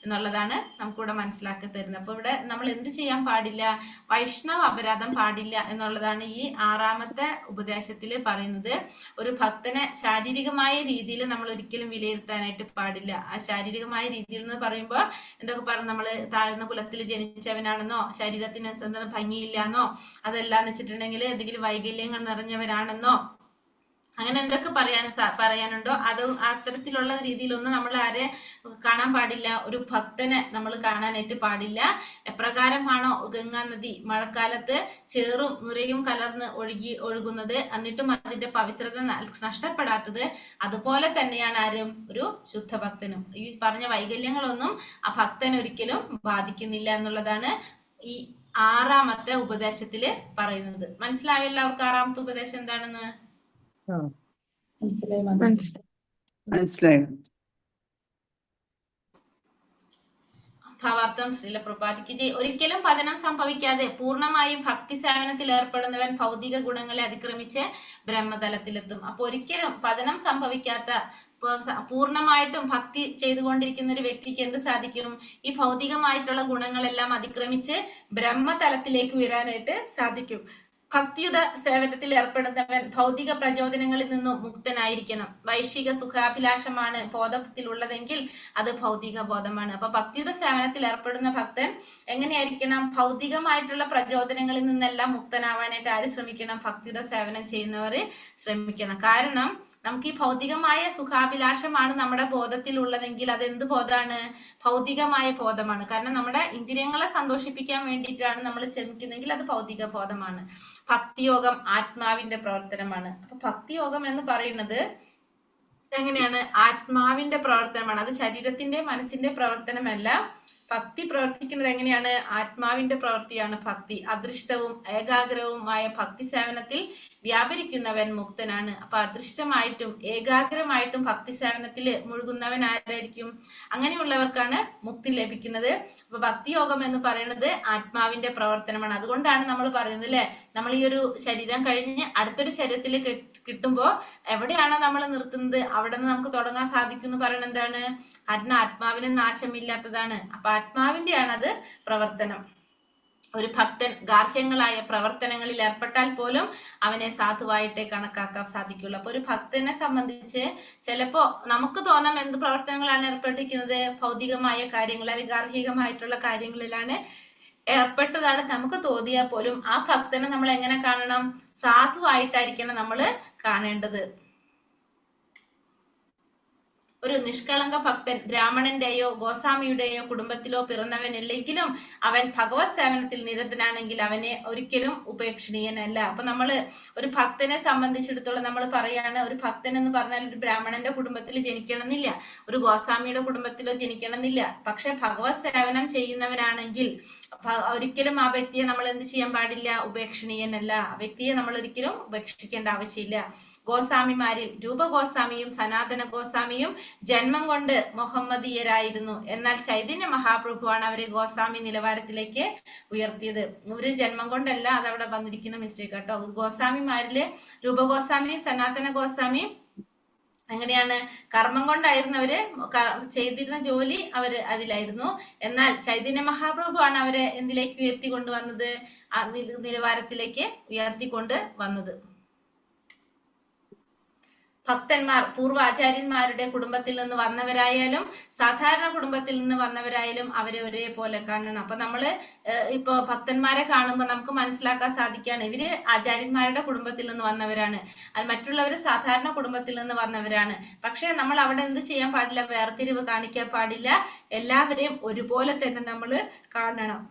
[SPEAKER 1] എന്നുള്ളതാണ് നമുക്കിവിടെ മനസ്സിലാക്കി തരുന്നത്. അപ്പൊ ഇവിടെ നമ്മൾ എന്ത് ചെയ്യാൻ പാടില്ല? വൈഷ്ണവ അപരാധം പാടില്ല എന്നുള്ളതാണ് ഈ 6ാമത്തെ ഉപദേശത്തിൽ പറയുന്നത്. ഒരു ഭക്തനെ ശാരീരികമായ രീതിയിൽ നമ്മൾ ഒരിക്കലും വിലയിരുത്താനായിട്ട് പാടില്ല. ആ ശാരീരികമായ രീതിയിൽ എന്ന് പറയുമ്പോൾ എന്തൊക്കെ പറഞ്ഞു? നമ്മള് താഴ്ന്ന കുലത്തിൽ ജനിച്ചവനാണെന്നോ, ശരീരത്തിന് ഭംഗിയില്ലാന്നോ, അതെല്ലാന്ന് വെച്ചിട്ടുണ്ടെങ്കിൽ എന്തെങ്കിലും വൈകല്യങ്ങൾ നിറഞ്ഞവരാണെന്നോ, അങ്ങനെ എന്തൊക്കെ പറയാനുണ്ടോ അത് അത്തരത്തിലുള്ള രീതിയിലൊന്നും നമ്മൾ ആരെ കാണാൻ പാടില്ല. ഒരു ഭക്തനെ നമ്മൾ കാണാനായിട്ട് പാടില്ല. എപ്രകാരമാണോ ഗംഗാ നദി മഴക്കാലത്ത് ചേറും നുരയും കലർന്ന് ഒഴുകുന്നത്, എന്നിട്ടും അതിന്റെ പവിത്രത നഷ്ടപ്പെടാത്തത്, അതുപോലെ തന്നെയാണ് ആരും ഒരു ശുദ്ധഭക്തനും. ഈ പറഞ്ഞ വൈകല്യങ്ങളൊന്നും ആ ഭക്തൻ ഒരിക്കലും ബാധിക്കുന്നില്ല എന്നുള്ളതാണ് ഈ 6ാമത്തെ ഉപദേശത്തില് പറയുന്നത്. മനസ്സിലായോ എല്ലാവർക്കും 6ാമത്തെ ഉപദേശം എന്താണെന്ന്?
[SPEAKER 3] മനസ്സിലായി.
[SPEAKER 1] ഭാവാർത്ഥം ശ്രീല പ്രഭുപാദിക്ക് ജയ്. ഒരിക്കലും പതനം സംഭവിക്കാതെ പൂർണ്ണമായും ഭക്തി സേവനത്തിൽ ഏർപ്പെടുന്നവൻ ഭൗതിക ഗുണങ്ങളെ അതിക്രമിച്ച് ബ്രഹ്മതലത്തിലെത്തും. അപ്പൊ ഒരിക്കലും പതനം സംഭവിക്കാത്ത, പൂർണ്ണമായിട്ടും ഭക്തി ചെയ്തുകൊണ്ടിരിക്കുന്ന ഒരു വ്യക്തിക്ക് എന്ത് സാധിക്കും? ഈ ഭൗതികമായിട്ടുള്ള ഗുണങ്ങളെല്ലാം അതിക്രമിച്ച് ബ്രഹ്മതലത്തിലേക്ക് ഉയരാനായിട്ട് സാധിക്കും. ഭക്തിയുത സേവനത്തിൽ ഏർപ്പെടുന്നവൻ ഭൗതിക പ്രചോദനങ്ങളിൽ നിന്നും മുക്തനായിരിക്കണം. വൈശ്വിക സുഖാഭിലാഷമാണ് ബോധത്തിലുള്ളതെങ്കിൽ അത് ഭൗതിക ബോധമാണ്. അപ്പൊ ഭക്തിയുത സേവനത്തിൽ ഏർപ്പെടുന്ന ഭക്തൻ എങ്ങനെയായിരിക്കണം? ഭൗതികമായിട്ടുള്ള പ്രചോദനങ്ങളിൽ നിന്നെല്ലാം മുക്തനാവാനായിട്ട് ആര് ശ്രമിക്കണം? ഭക്തിയുത സേവനം ചെയ്യുന്നവർ ശ്രമിക്കണം. കാരണം നമുക്ക് ഈ ഭൗതികമായ സുഖാഭിലാഷമാണ് നമ്മുടെ ബോധത്തിൽ ഉള്ളതെങ്കിൽ അത് എന്ത് ബോധമാണ്? ഭൗതികമായ ബോധമാണ്. കാരണം നമ്മുടെ ഇന്ദ്രിയങ്ങളെ സന്തോഷിപ്പിക്കാൻ വേണ്ടിയിട്ടാണ് നമ്മൾ ശ്രമിക്കുന്നെങ്കിൽ അത് ഭൗതിക ബോധമാണ്. ഭക്തിയോഗം ആത്മാവിന്റെ പ്രവർത്തനമാണ്. അപ്പൊ ഭക്തിയോഗം എന്ന് പറയുന്നത് എങ്ങനെയാണ്? ആത്മാവിന്റെ പ്രവർത്തനമാണ്. അത് ശരീരത്തിന്റെ മനസ്സിന്റെ പ്രവർത്തനമല്ല. ഭക്തി പ്രവർത്തിക്കുന്നത് എങ്ങനെയാണ്? ആത്മാവിന്റെ പ്രവൃത്തിയാണ് ഭക്തി. അദൃഷ്ടവും ഏകാഗ്രവുമായ ഭക്തി സേവനത്തിൽ വ്യാപരിക്കുന്നവൻ മുക്തനാണ്. അപ്പൊ അദൃഷ്ടമായിട്ടും ഏകാഗ്രമായിട്ടും ഭക്തി സേവനത്തിൽ മുഴുകുന്നവൻ ആരായിരിക്കും? അങ്ങനെയുള്ളവർക്കാണ് മുക്തി ലഭിക്കുന്നത്. അപ്പൊ ഭക്തിയോഗം എന്ന് പറയുന്നത് ആത്മാവിന്റെ പ്രവർത്തനമാണ്. അതുകൊണ്ടാണ് നമ്മൾ പറയുന്നത് അല്ലെ, നമ്മൾ ഈ ഒരു ശരീരം കഴിഞ്ഞ് അടുത്തൊരു ശരീരത്തിൽ കിട്ടുമ്പോ എവിടെയാണോ നമ്മൾ നിർത്തുന്നത് അവിടെ നിന്ന് നമുക്ക് തുടങ്ങാൻ സാധിക്കും എന്ന് പറയുന്നത് എന്താണ്? കാരണം ആത്മാവിന് നാശമില്ലാത്തതാണ്. അപ്പൊ ആത്മാവിന്റെയാണ് അത് പ്രവർത്തനം. ഒരു ഭക്തൻ ഗാർഹ്യങ്ങളായ പ്രവർത്തനങ്ങളിൽ ഏർപ്പെട്ടാൽ പോലും അവനെ സാധുവായിട്ടേ കണക്കാക്കാൻ സാധിക്കുള്ളൂ. അപ്പൊ ഒരു ഭക്തനെ സംബന്ധിച്ച് ചിലപ്പോ നമുക്ക് തോന്നാം എന്ത് പ്രവർത്തനങ്ങളാണ് ഏർപ്പെട്ടിരിക്കുന്നത്? ഭൗതികമായ കാര്യങ്ങൾ അല്ലെങ്കിൽ ഗാർഹികമായിട്ടുള്ള കാര്യങ്ങളിലാണ് ഏർപ്പെട്ടതാണ് നമുക്ക് തോന്നിയാൽ പോലും ആ ഭക്തനെ നമ്മൾ എങ്ങനെ കാണണം? സാധുവായിട്ടായിരിക്കണം നമ്മൾ കാണേണ്ടത്. ഒരു നിഷ്കളങ്ക ഭക്തൻ ബ്രാഹ്മണന്റെയോ ഗോസ്വാമിയുടെയോ കുടുംബത്തിലോ പിറന്നവനല്ലെങ്കിലും അവൻ ഭഗവത് സേവനത്തിൽ നിരതനാണെങ്കിൽ അവനെ ഒരിക്കലും ഉപേക്ഷണീയനല്ല. അപ്പൊ നമ്മള് ഒരു ഭക്തനെ സംബന്ധിച്ചിടത്തോളം നമ്മൾ പറയാണ്, ഒരു ഭക്തൻ എന്ന് പറഞ്ഞാൽ ഒരു ബ്രാഹ്മണന്റെ കുടുംബത്തിൽ ജനിക്കണമെന്നില്ല, ഒരു ഗോസ്വാമിയുടെ കുടുംബത്തിലോ ജനിക്കണമെന്നില്ല. പക്ഷെ ഭഗവത് സേവനം ചെയ്യുന്നവനാണെങ്കിൽ ഒരിക്കലും ആ വ്യക്തിയെ നമ്മൾ എന്ത് ചെയ്യാൻ പാടില്ല, ഉപേക്ഷണീയനല്ല. ആ വ്യക്തിയെ നമ്മൾ ഒരിക്കലും ഉപേക്ഷിക്കേണ്ട ആവശ്യമില്ല. ഗോസ്വാമിമാരിൽ രൂപ ഗോസ്വാമിയും സനാതന ഗോസ്വാമിയും ജന്മം കൊണ്ട് മുഹമ്മദീയരായിരുന്നു. എന്നാൽ ചൈതന്യ മഹാപ്രഭുവാണ് അവരെ ഗോസ്വാമി നിലവാരത്തിലേക്ക് ഉയർത്തിയത്. ഇവര് ജന്മം കൊണ്ടല്ല, അതവിടെ വന്നിരിക്കുന്ന മിസ്റ്റേക്ക് കേട്ടോ. ഗോസ്വാമിമാരില് രൂപ ഗോസ്വാമിയും സനാതന ഗോസ്വാമിയും എങ്ങനെയാണ്, കർമ്മം കൊണ്ടായിരുന്നു അവര് ചെയ്തിരുന്ന ജോലി അവര് അതിലായിരുന്നു. എന്നാൽ ചൈതന്യ മഹാപ്രഭുവാണ് അവരെ എന്തിലേക്ക് ഉയർത്തി കൊണ്ടുവന്നത്, ആ നിലവാരത്തിലേക്ക് ഉയർത്തിക്കൊണ്ട് വന്നത്. ഭക്തന്മാർ പൂർവ്വ ആചാര്യന്മാരുടെ കുടുംബത്തിൽ നിന്ന് വന്നവരായാലും സാധാരണ കുടുംബത്തിൽ നിന്ന് വന്നവരായാലും അവരെ ഒരേപോലെ കാണണം. അപ്പൊ നമ്മള് ഇപ്പൊ ഭക്തന്മാരെ കാണുമ്പോൾ നമുക്ക് മനസ്സിലാക്കാൻ സാധിക്കുകയാണ്, ഇവര് ആചാര്യന്മാരുടെ കുടുംബത്തിൽ നിന്ന് വന്നവരാണ്, മറ്റുള്ളവര് സാധാരണ കുടുംബത്തിൽ നിന്ന് വന്നവരാണ്. പക്ഷെ നമ്മൾ അവിടെ എന്ത് ചെയ്യാൻ പാടില്ല, വേർതിരിവ് കാണിക്കാൻ പാടില്ല. എല്ലാവരെയും ഒരുപോലെ തന്നെ നമ്മൾ കാണണം.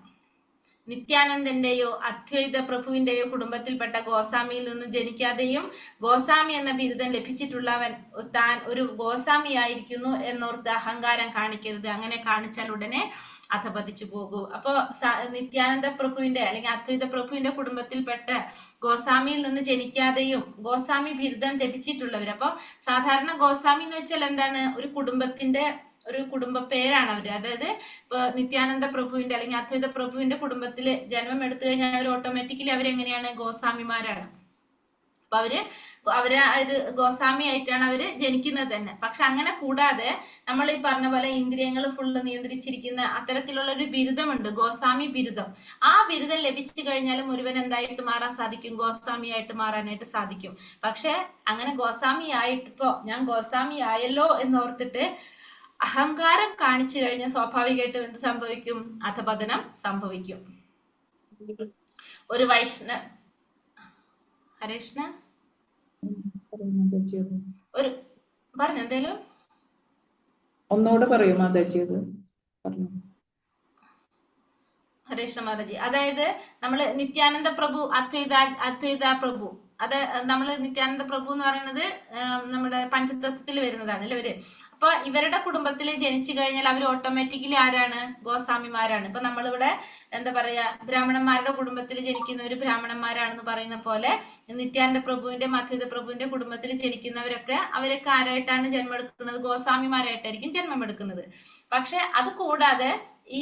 [SPEAKER 1] നിത്യാനന്ദന്റെയോ അദ്വൈത പ്രഭുവിന്റെയോ കുടുംബത്തിൽപ്പെട്ട ഗോസ്വാമിയിൽ നിന്നും ജനിക്കാതെയും ഗോസ്വാമി എന്ന ബിരുദം ലഭിച്ചിട്ടുള്ളവൻ താൻ ഒരു ഗോസ്വാമി ആയിരിക്കുന്നു എന്നോർത്ത് അഹങ്കാരം കാണിക്കരുത്. അങ്ങനെ കാണിച്ചാൽ ഉടനെ അധപതിച്ചു പോകൂ. അപ്പോ നിത്യാനന്ദ പ്രഭുവിന്റെ അല്ലെങ്കിൽ അദ്വൈത പ്രഭുവിന്റെ കുടുംബത്തിൽപ്പെട്ട ഗോസ്വാമിയിൽ നിന്ന് ജനിക്കാതെയും ഗോസ്വാമി ബിരുദം ലഭിച്ചിട്ടുള്ളവർ. അപ്പൊ സാധാരണ ഗോസ്വാമി എന്ന് വെച്ചാൽ എന്താണ്, ഒരു കുടുംബത്തിന്റെ ഒരു കുടുംബ പേരാണ് അവര്. അതായത് ഇപ്പൊ നിത്യാനന്ദ പ്രഭുവിന്റെ അല്ലെങ്കിൽ അദ്വൈത പ്രഭുവിന്റെ കുടുംബത്തിൽ ജന്മം എടുത്തു കഴിഞ്ഞാൽ അവർ ഓട്ടോമാറ്റിക്കലി അവരെങ്ങനെയാണ്, ഗോസ്വാമിമാരാണ്. അപ്പൊ അവര് ഇത് ഗോസ്വാമി ആയിട്ടാണ് അവര് ജനിക്കുന്നത് തന്നെ. പക്ഷെ അങ്ങനെ കൂടാതെ നമ്മൾ ഈ പറഞ്ഞ പോലെ ഇന്ദ്രിയങ്ങൾ ഫുള്ള് നിയന്ത്രിച്ചിരിക്കുന്ന അത്തരത്തിലുള്ള ഒരു ബിരുദമുണ്ട്, ഗോസ്വാമി ബിരുദം. ആ ബിരുദം ലഭിച്ചു കഴിഞ്ഞാലും ഒരുവൻ എന്തായിട്ട് മാറാൻ സാധിക്കും, ഗോസ്വാമി ആയിട്ട് മാറാനായിട്ട് സാധിക്കും. പക്ഷെ അങ്ങനെ ഗോസ്വാമി ആയിട്ടിപ്പോ ഞാൻ ഗോസ്വാമി ആയല്ലോ എന്നോർത്തിട്ട് അഹങ്കാരം കാണിച്ചു കഴിഞ്ഞാൽ സ്വാഭാവികമായിട്ടും എന്ത് സംഭവിക്കും, അധപതനം സംഭവിക്കും. ഒരു ഹരേഷ്ണ ഒരു പറഞ്ഞു എന്തേലും
[SPEAKER 5] ഒന്നുകൂടെ പറയൂ മാതാജി.
[SPEAKER 1] ഹരേഷ്ണ മാതാജി, അതായത് നമ്മള് നിത്യാനന്ദ പ്രഭു അദ്വൈത പ്രഭു, അത് നമ്മള് നിത്യാനന്ദ പ്രഭു എന്ന് പറയുന്നത് നമ്മുടെ പഞ്ചതത്വത്തിൽ വരുന്നതാണ് അല്ലെ ഇവര്. അപ്പൊ ഇവരുടെ കുടുംബത്തിൽ ജനിച്ചു കഴിഞ്ഞാൽ അവർ ഓട്ടോമാറ്റിക്കലി ആരാണ്, ഗോസ്വാമിമാരാണ്. ഇപ്പൊ നമ്മളിവിടെ എന്താ പറയാ, ബ്രാഹ്മണന്മാരുടെ കുടുംബത്തിൽ ജനിക്കുന്നവര് ബ്രാഹ്മണന്മാരാണെന്ന് പറയുന്ന പോലെ നിത്യാനന്ദ പ്രഭുവിന്റെ അദ്വൈത പ്രഭുവിന്റെ കുടുംബത്തിൽ ജനിക്കുന്നവരൊക്കെ അവരൊക്കെ ആരായിട്ടാണ് ജന്മം എടുക്കുന്നത്, ഗോസ്വാമിമാരായിട്ടായിരിക്കും ജന്മം എടുക്കുന്നത്. പക്ഷെ അത് കൂടാതെ ഈ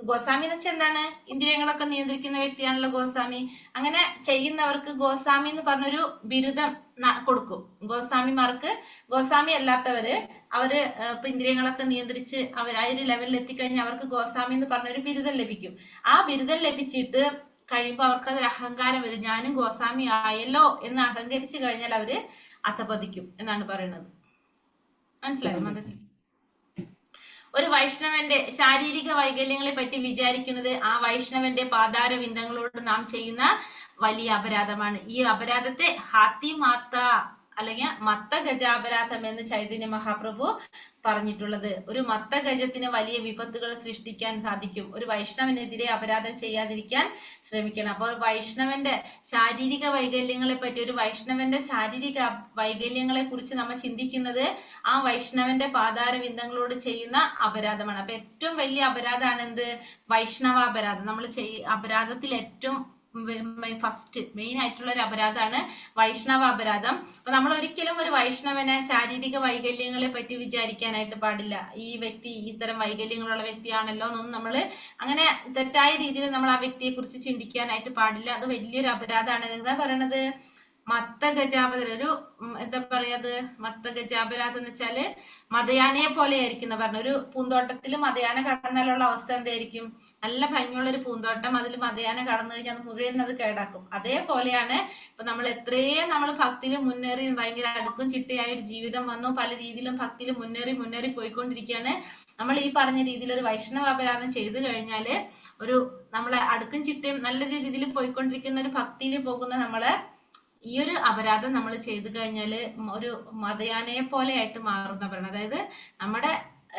[SPEAKER 1] ഗോസ്വാമി എന്ന് വെച്ചാൽ എന്താണ്, ഇന്ദ്രിയങ്ങളൊക്കെ നിയന്ത്രിക്കുന്ന വ്യക്തിയാണല്ലോ ഗോസ്വാമി. അങ്ങനെ ചെയ്യുന്നവർക്ക് ഗോസ്വാമി എന്ന് പറഞ്ഞൊരു ബിരുദം കൊടുക്കും. ഗോസ്വാമിമാർക്ക്, ഗോസ്വാമി അല്ലാത്തവര് അവര് ഇപ്പൊ ഇന്ദ്രിയങ്ങളൊക്കെ നിയന്ത്രിച്ച് അവർ ആ ഒരു ലെവലിൽ എത്തിക്കഴിഞ്ഞാൽ അവർക്ക് ഗോസ്വാമി എന്ന് പറഞ്ഞൊരു ബിരുദം ലഭിക്കും. ആ ബിരുദം ലഭിച്ചിട്ട് കഴിയുമ്പോൾ അവർക്ക് അതൊരു അഹങ്കാരം വരും, ഞാനും ഗോസ്വാമി ആയല്ലോ എന്ന് അഹങ്കരിച്ചു കഴിഞ്ഞാൽ അവര് അധപതിക്കും എന്നാണ് പറയുന്നത്. മനസ്സിലായോ മാതാജി? ഒരു വൈഷ്ണവന്റെ ശാരീരിക വൈകല്യങ്ങളെ പറ്റി വിചാരിക്കുന്നത് ആ വൈഷ്ണവന്റെ പാതാരവിന്ദങ്ങളോട് നാം ചെയ്യുന്ന വലിയ അപരാധമാണ്. ഈ അപരാധത്തെ ഹാത്തി മാത്ത അല്ലെങ്കിൽ മത്ത ഗജാപരാധം എന്ന് ചൈതന്യ മഹാപ്രഭു പറഞ്ഞിട്ടുള്ളത്. ഒരു മത്ത ഗജത്തിന് വലിയ വിപത്തുകൾ സൃഷ്ടിക്കാൻ സാധിക്കും. ഒരു വൈഷ്ണവനെതിരെ അപരാധം ചെയ്യാതിരിക്കാൻ ശ്രമിക്കണം. അപ്പോൾ വൈഷ്ണവന്റെ ശാരീരിക വൈകല്യങ്ങളെ പറ്റി, ഒരു വൈഷ്ണവന്റെ ശാരീരിക വൈകല്യങ്ങളെ കുറിച്ച് നമ്മൾ ചിന്തിക്കുന്നത് ആ വൈഷ്ണവന്റെ പാതാരവിന്ദങ്ങളോട് ചെയ്യുന്ന അപരാധമാണ്. അപ്പൊ ഏറ്റവും വലിയ അപരാധമാണ് എന്ത്, വൈഷ്ണവാപരാധം. നമ്മൾ അപരാധത്തിൽ ഏറ്റവും ഫസ്റ്റ് മെയിൻ ആയിട്ടുള്ള ഒരു അപരാധമാണ് വൈഷ്ണവ അപരാധം. അപ്പൊ നമ്മൾ ഒരിക്കലും ഒരു വൈഷ്ണവനെ ശാരീരിക വൈകല്യങ്ങളെ പറ്റി വിചാരിക്കാനായിട്ട് പാടില്ല. ഈ വ്യക്തി ഇത്തരം വൈകല്യങ്ങളുള്ള വ്യക്തിയാണല്ലോ എന്നൊന്നും നമ്മൾ അങ്ങനെ തെറ്റായ രീതിയിൽ നമ്മൾ ആ വ്യക്തിയെ കുറിച്ച് ചിന്തിക്കാനായിട്ട് പാടില്ല. അത് വലിയൊരു അപരാധമാണ്. എന്താ പറയണത്, മത്ത ഗജാപരാധം. ഒരു എന്താ പറയാത്, മത്ത ഗജാപരാധം എന്ന് വെച്ചാല് മതയാനയെ പോലെ ആയിരിക്കും എന്ന് പറഞ്ഞ. ഒരു പൂന്തോട്ടത്തിൽ മതയാന കടന്നാലുള്ള അവസ്ഥ എന്തായിരിക്കും, നല്ല ഭംഗിയുള്ള ഒരു പൂന്തോട്ടം, അതിൽ മതയാന കടന്നു കഴിഞ്ഞാൽ അത് മുഴുവൻ അത് കേടാക്കും. അതേപോലെയാണ് ഇപ്പൊ നമ്മൾ എത്രയും നമ്മൾ ഭക്തിയിൽ മുന്നേറി ഭയങ്കര അടുക്കും ചിട്ടയായ ഒരു ജീവിതം വന്നു, പല രീതിയിലും ഭക്തിയിൽ മുന്നേറി പോയിക്കൊണ്ടിരിക്കുകയാണ്. നമ്മൾ ഈ പറഞ്ഞ രീതിയിൽ ഒരു വൈഷ്ണവ അപരാധം ചെയ്തു കഴിഞ്ഞാല് ഒരു നമ്മളെ അടുക്കും ചിട്ടയും നല്ലൊരു രീതിയിൽ പോയിക്കൊണ്ടിരിക്കുന്ന ഒരു ഭക്തിയിൽ പോകുന്ന നമ്മളെ ഈ ഒരു അപരാധം നമ്മൾ ചെയ്തു കഴിഞ്ഞാൽ ഒരു മതയാനയെ പോലെ ആയിട്ട് മാറുന്ന പറയണം. അതായത് നമ്മുടെ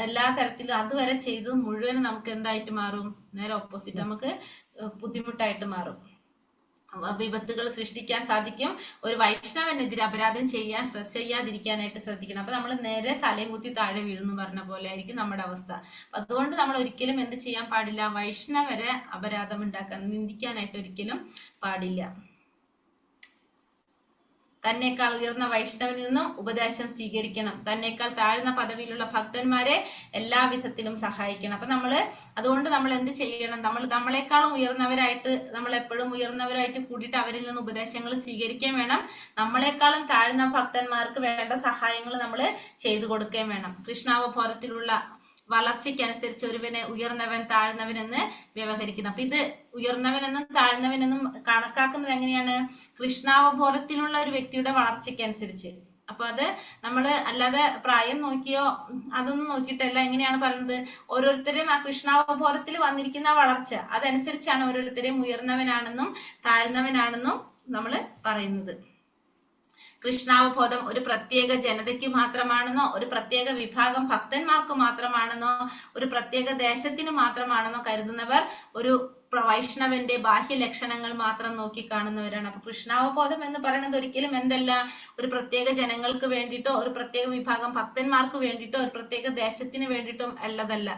[SPEAKER 1] എല്ലാ തരത്തിലും അതുവരെ ചെയ്തത് മുഴുവനും നമുക്ക് എന്തായിട്ട് മാറും? നേരെ ഓപ്പോസിറ്റ്, നമുക്ക് ബുദ്ധിമുട്ടായിട്ട് മാറും. വിപത്തുകൾ സൃഷ്ടിക്കാൻ സാധിക്കും. ഒരു വൈഷ്ണവനെതിരെ അപരാധം ചെയ്യാതിരിക്കാനായിട്ട് ശ്രദ്ധിക്കണം. അപ്പൊ നമ്മൾ നേരെ തലയും കുത്തി താഴെ വീഴുന്നു പറഞ്ഞ പോലെ ആയിരിക്കും നമ്മുടെ അവസ്ഥ. അതുകൊണ്ട് നമ്മൾ ഒരിക്കലും എന്ത് ചെയ്യാൻ പാടില്ല? വൈഷ്ണവരെ അപരാധം ഉണ്ടാക്കാൻ, നിന്ദിക്കാനായിട്ട് ഒരിക്കലും പാടില്ല. തന്നേക്കാൾ ഉയർന്ന വൈഷ്ണവനിൽ നിന്നും ഉപദേശം സ്വീകരിക്കണം. തന്നേക്കാൾ താഴ്ന്ന പദവിയിലുള്ള ഭക്തന്മാരെ എല്ലാ വിധത്തിലും സഹായിക്കണം. അപ്പൊ അതുകൊണ്ട് നമ്മൾ എന്ത് ചെയ്യണം? നമ്മളെക്കാളും ഉയർന്നവരായിട്ട്, നമ്മൾ എപ്പോഴും ഉയർന്നവരായിട്ട് കൂടിയിട്ട് അവരിൽ നിന്ന് ഉപദേശങ്ങൾ സ്വീകരിക്കാൻ വേണം. നമ്മളെക്കാളും താഴ്ന്ന ഭക്തന്മാർക്ക് വേണ്ട സഹായങ്ങൾ നമ്മൾ ചെയ്തു കൊടുക്കുകയും വേണം. കൃഷ്ണാവബോധത്തിലുള്ള വളർച്ചയ്ക്കനുസരിച്ച് ഒരുവനെ ഉയർന്നവൻ താഴ്ന്നവൻ എന്ന് വ്യവഹരിക്കുന്നു. അപ്പൊ ഇത് ഉയർന്നവനെന്നും താഴ്ന്നവനെന്നും കണക്കാക്കുന്നത് എങ്ങനെയാണ്? കൃഷ്ണാവബോധത്തിലുള്ള ഒരു വ്യക്തിയുടെ വളർച്ചയ്ക്കനുസരിച്ച്. അപ്പൊ അത് നമ്മൾ അല്ലാതെ പ്രായം നോക്കിയോ അതൊന്നും നോക്കിയിട്ടല്ല. എങ്ങനെയാണ് പറയുന്നത്? ഓരോരുത്തരെയും ആ കൃഷ്ണാവബോധത്തിൽ വന്നിരിക്കുന്ന വളർച്ച അതനുസരിച്ചാണ് ഓരോരുത്തരെയും ഉയർന്നവനാണെന്നും താഴ്ന്നവനാണെന്നും നമ്മൾ പറയുന്നത്. കൃഷ്ണാവബോധം ഒരു പ്രത്യേക ജനതയ്ക്ക് മാത്രമാണെന്നോ, ഒരു പ്രത്യേക വിഭാഗം ഭക്തന്മാർക്ക് മാത്രമാണെന്നോ, ഒരു പ്രത്യേക ദേശത്തിന് മാത്രമാണെന്നോ കരുതുന്നവർ ഒരു വൈഷ്ണവന്റെ ബാഹ്യ ലക്ഷണങ്ങൾ മാത്രം നോക്കി കാണുന്നവരാണ്. അപ്പൊ കൃഷ്ണാവബോധം എന്ന് പറയുന്നത് ഒരിക്കലും എന്തല്ല, ഒരു പ്രത്യേക ജനങ്ങൾക്ക് വേണ്ടിയിട്ടോ, ഒരു പ്രത്യേക വിഭാഗം ഭക്തന്മാർക്ക് വേണ്ടിയിട്ടോ, ഒരു പ്രത്യേക ദേശത്തിന് വേണ്ടിയിട്ടും ഉള്ളതല്ല.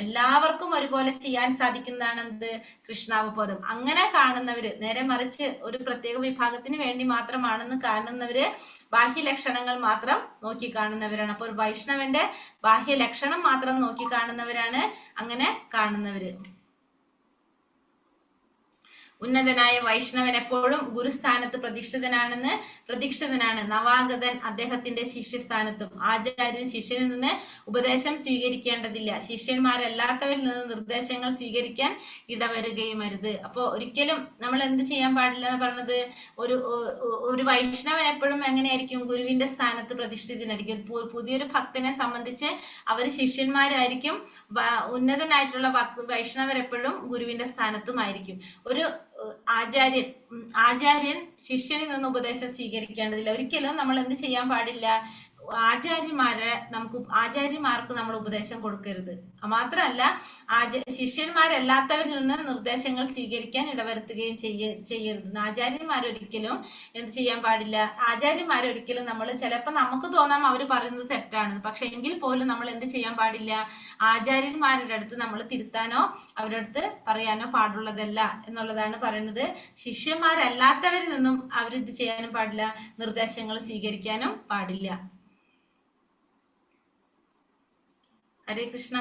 [SPEAKER 1] എല്ലാവർക്കും ഒരുപോലെ ചെയ്യാൻ സാധിക്കുന്നതാണ് എന്ത്? കൃഷ്ണാവബോധം. അങ്ങനെ കാണുന്നവര്, നേരെ മറിച്ച് ഒരു പ്രത്യേക വിഭാഗത്തിന് വേണ്ടി മാത്രമാണെന്ന് കാണുന്നവര് ബാഹ്യ ലക്ഷണങ്ങൾ മാത്രം നോക്കി കാണുന്നവരാണ്. അപ്പൊ ഒരു വൈഷ്ണവന്റെ ബാഹ്യ ലക്ഷണം മാത്രം നോക്കി കാണുന്നവരാണ് അങ്ങനെ കാണുന്നവര്. ഉന്നതനായ വൈഷ്ണവൻ എപ്പോഴും ഗുരുസ്ഥാനത്ത് പ്രതിഷ്ഠിതനാണ്. നവാഗതൻ അദ്ദേഹത്തിന്റെ ശിഷ്യസ്ഥാനത്തും. ആചാര്യൻ ശിഷ്യനിൽ നിന്ന് ഉപദേശം സ്വീകരിക്കേണ്ടതില്ല. ശിഷ്യന്മാരല്ലാത്തവരിൽ നിന്ന് നിർദ്ദേശങ്ങൾ സ്വീകരിക്കാൻ ഇടവരുകയും അരുത്. അപ്പൊ ഒരിക്കലും നമ്മൾ എന്ത് ചെയ്യാൻ പാടില്ല എന്ന് പറഞ്ഞത്, ഒരു വൈഷ്ണവൻ എപ്പോഴും എങ്ങനെയായിരിക്കും? ഗുരുവിന്റെ സ്ഥാനത്ത് പ്രതിഷ്ഠിതനായിരിക്കും. പുതിയൊരു ഭക്തനെ സംബന്ധിച്ച് അവർ ശിഷ്യന്മാരായിരിക്കും. ഉന്നതനായിട്ടുള്ള വൈഷ്ണവർ എപ്പോഴും ഗുരുവിന്റെ സ്ഥാനത്തുമായിരിക്കും. ഒരു ആചാര്യൻ ശിഷ്യനിൽ നിന്ന് ഉപദേശം സ്വീകരിക്കേണ്ടതില്ല. ഒരിക്കലും നമ്മൾ എന്ത് ചെയ്യാൻ പാടില്ല? ആചാര്യന്മാർക്ക് നമ്മൾ ഉപദേശം കൊടുക്കരുത്. മാത്രമല്ല ശിഷ്യന്മാരല്ലാത്തവരിൽ നിന്ന് നിർദ്ദേശങ്ങൾ സ്വീകരിക്കാൻ ഇടവരുത്തുകയും ചെയ്യരുത്. ആചാര്യന്മാരൊരിക്കലും എന്ത് ചെയ്യാൻ പാടില്ല? ആചാര്യന്മാരൊരിക്കലും നമ്മൾ, ചിലപ്പോൾ നമുക്ക് തോന്നാം അവർ പറയുന്നത് തെറ്റാണ്, പക്ഷെ എങ്കിൽ പോലും നമ്മൾ എന്ത് ചെയ്യാൻ പാടില്ല? ആചാര്യന്മാരുടെ അടുത്ത് നമ്മൾ തിരുത്താനോ അവരുടെ അടുത്ത് പറയാനോ പാടുള്ളതല്ല എന്നുള്ളതാണ് പറയുന്നത്. ശിഷ്യന്മാരല്ലാത്തവരിൽ നിന്നും അവരിത് ചെയ്യാനും പാടില്ല, നിർദ്ദേശങ്ങൾ സ്വീകരിക്കാനും പാടില്ല. ഹരേ കൃഷ്ണ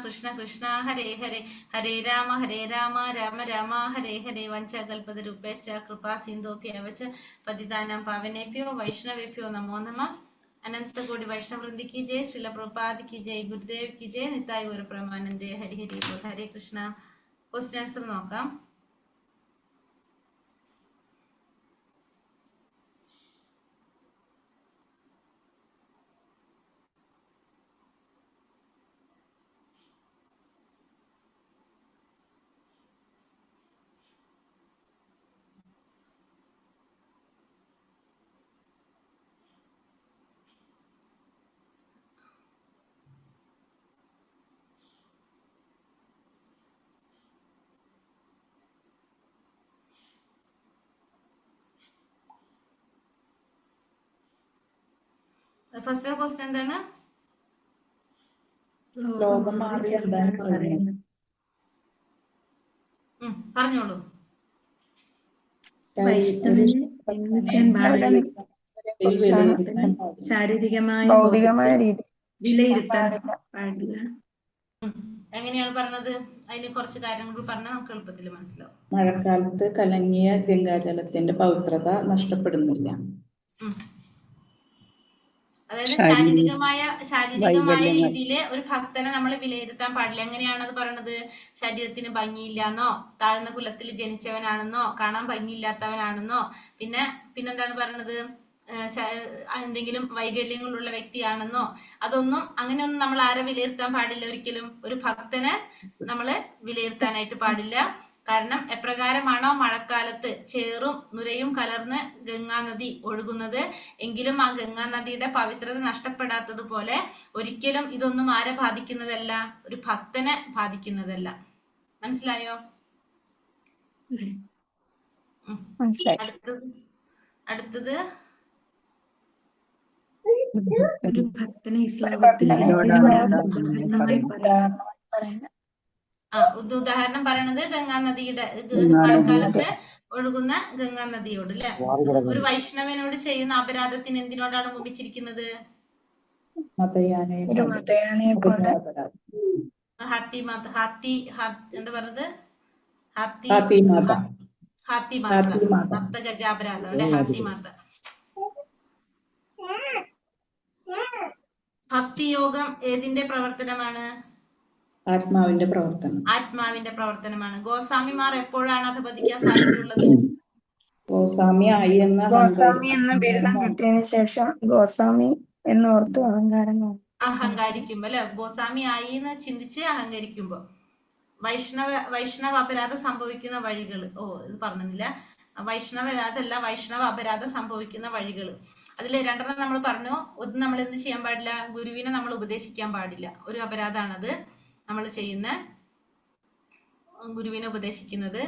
[SPEAKER 1] കൃഷ്ണ കൃഷ്ണ ഹരേ ഹരേ, ഹരേ രാമ രാമ രാമ ഹരേ ഹരേ. വഞ്ചകൽപതരൂപേശ്ച കൃപാ സിന്ധോഭ്യവച പതിതാനാം പാവനേഭ്യോ വൈഷ്ണവേഭ്യോ നമോ നമഃ. अनंत कोटि वैष्णव वृंद की जय, श्रील प्रभुपाद की जय, गुरुदेव की जय, निताय गौर प्रमानंदे. हरि हरि बोल. हरे कृष्ण. क्वेश्चन आंसर നോക്കാം. ഫസ്റ്റ് ക്വസ്റ്റ്യൻ എന്താണ്?
[SPEAKER 5] ലോകം മാറി എന്താണ് പറയുന്നത്?
[SPEAKER 1] പറഞ്ഞോളൂ.
[SPEAKER 2] ശാരീരികമായ വിലയിരുത്താൻ പാടില്ല.
[SPEAKER 1] എങ്ങനെയാണ് പറഞ്ഞത്? അതിന് കുറച്ച് കാര്യങ്ങൾ പറഞ്ഞാൽ നമുക്ക് എളുപ്പത്തിൽ മനസ്സിലാവും.
[SPEAKER 5] മഴക്കാലത്ത് കലങ്ങിയ ഗംഗാജലത്തിന്റെ പവിത്രത നഷ്ടപ്പെടുന്നില്ല.
[SPEAKER 1] അതായത് ശാരീരികമായ രീതിയിൽ ഒരു ഭക്തനെ നമ്മൾ വിലയിരുത്താൻ പാടില്ല. എങ്ങനെയാണ് അത് പറയണത്? ശരീരത്തിന് ഭംഗിയില്ലാന്നോ, താഴ്ന്ന കുലത്തിൽ ജനിച്ചവനാണെന്നോ, കാണാൻ ഭംഗിയില്ലാത്തവനാണെന്നോ, പിന്നെന്താണ് പറയണത്? എന്തെങ്കിലും വൈകല്യങ്ങളുള്ള വ്യക്തിയാണെന്നോ, അതൊന്നും അങ്ങനെയൊന്നും നമ്മൾ ആരെ വിലയിരുത്താൻ പാടില്ല. ഒരിക്കലും ഒരു ഭക്തനെ നമ്മൾ വിലയിരുത്താനായിട്ട് പാടില്ല. കാരണം എപ്രകാരമാണോ മഴക്കാലത്ത് ചേറും നുരയും കലർന്ന് ഗംഗാനദി ഒഴുകുന്നത്, എങ്കിലും ആ ഗംഗാനദിയുടെ പവിത്രത നഷ്ടപ്പെടാത്തതുപോലെ ഒരിക്കലും ഇതൊന്നും ആരെ ബാധിക്കുന്നതല്ല, ഒരു ഭക്തനെ ബാധിക്കുന്നതല്ല. മനസ്സിലായോ? അടുത്തത്
[SPEAKER 2] ഒരു ഭക്തനെ ഈ ശ്ലോകത്തിൽ
[SPEAKER 1] ഉദാഹരണം പറയണത് ഗംഗാനദിയുടെ മഴക്കാലത്ത് ഒഴുകുന്ന ഗംഗാനദിയോട് അല്ലെ. ഒരു വൈഷ്ണവനോട് ചെയ്യുന്ന അപരാധത്തിന് എന്തിനോടാണ് മുഖിച്ചിരിക്കുന്നത്? എന്താ പറഞ്ഞത്? ഹാത്തിമാത്ത ഗജാപരാധം അല്ലെ, ഹാത്തിമാത്ത. ഭക്തിയോഗം ഏതിന്റെ പ്രവർത്തനമാണ്?
[SPEAKER 5] ആത്മാവിന്റെ
[SPEAKER 1] പ്രവർത്തനമാണ്. ഗോസ്വാമിമാർ എപ്പോഴാണ് അധപതിക്കാൻ സാധ്യതയുള്ളത്?
[SPEAKER 5] ഗോസ്വാമി ആയി
[SPEAKER 2] എന്ന ബിരുദം കിട്ടിയതിനു ശേഷം ഗോസ്വാമി എന്നോർത്ത്
[SPEAKER 1] അഹങ്കാരിക്കുമ്പോ അല്ലെ, ഗോസ്വാമി ആയി എന്ന് ചിന്തിച്ച് അഹങ്കരിക്കുമ്പോ. വൈഷ്ണവ അപരാധം സംഭവിക്കുന്ന വഴികൾ, ഇത് പറഞ്ഞില്ല. വൈഷ്ണവ അപരാധം സംഭവിക്കുന്ന വഴികൾ, അതിൽ രണ്ടെണ്ണം നമ്മൾ പറഞ്ഞു. ഒന്ന്, നമ്മൾ എന്ത് ചെയ്യാൻ പാടില്ല? ഗുരുവിനെ നമ്മൾ ഉപദേശിക്കാൻ പാടില്ല. ഒരു അപരാധമാണത് നമ്മൾ ചെയ്യുന്ന, ഗുരുവിനെ ഉപദേശിക്കുന്നത്.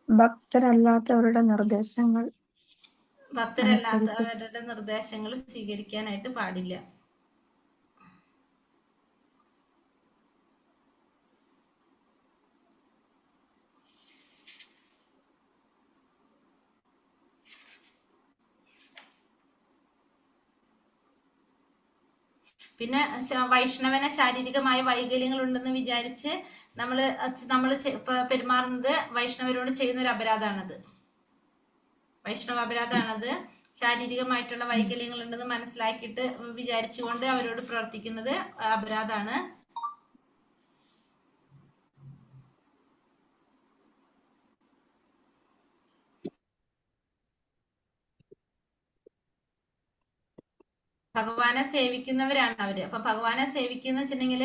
[SPEAKER 2] ഭക്തരല്ലാത്തവരുടെ
[SPEAKER 1] നിർദ്ദേശങ്ങൾ സ്വീകരിക്കാനായിട്ട് പാടില്ല. പിന്നെ വൈഷ്ണവന് ശാരീരികമായ വൈകല്യങ്ങൾ ഉണ്ടെന്ന് വിചാരിച്ച് നമ്മൾ പെരുമാറുന്നത് വൈഷ്ണവരോട് ചെയ്യുന്ന ഒരു അപരാധമാണത്. വൈഷ്ണവ അപരാധമാണത്. ശാരീരികമായിട്ടുള്ള വൈകല്യങ്ങൾ ഉണ്ടെന്ന് മനസ്സിലാക്കിയിട്ട് വിചാരിച്ചുകൊണ്ട് അവരോട് പ്രവർത്തിക്കുന്നത് അപരാധമാണ്. ഭഗവാനെ സേവിക്കുന്നവരാണ് അവര്. അപ്പൊ ഭഗവാനെ സേവിക്കുന്ന വെച്ചിട്ടുണ്ടെങ്കിൽ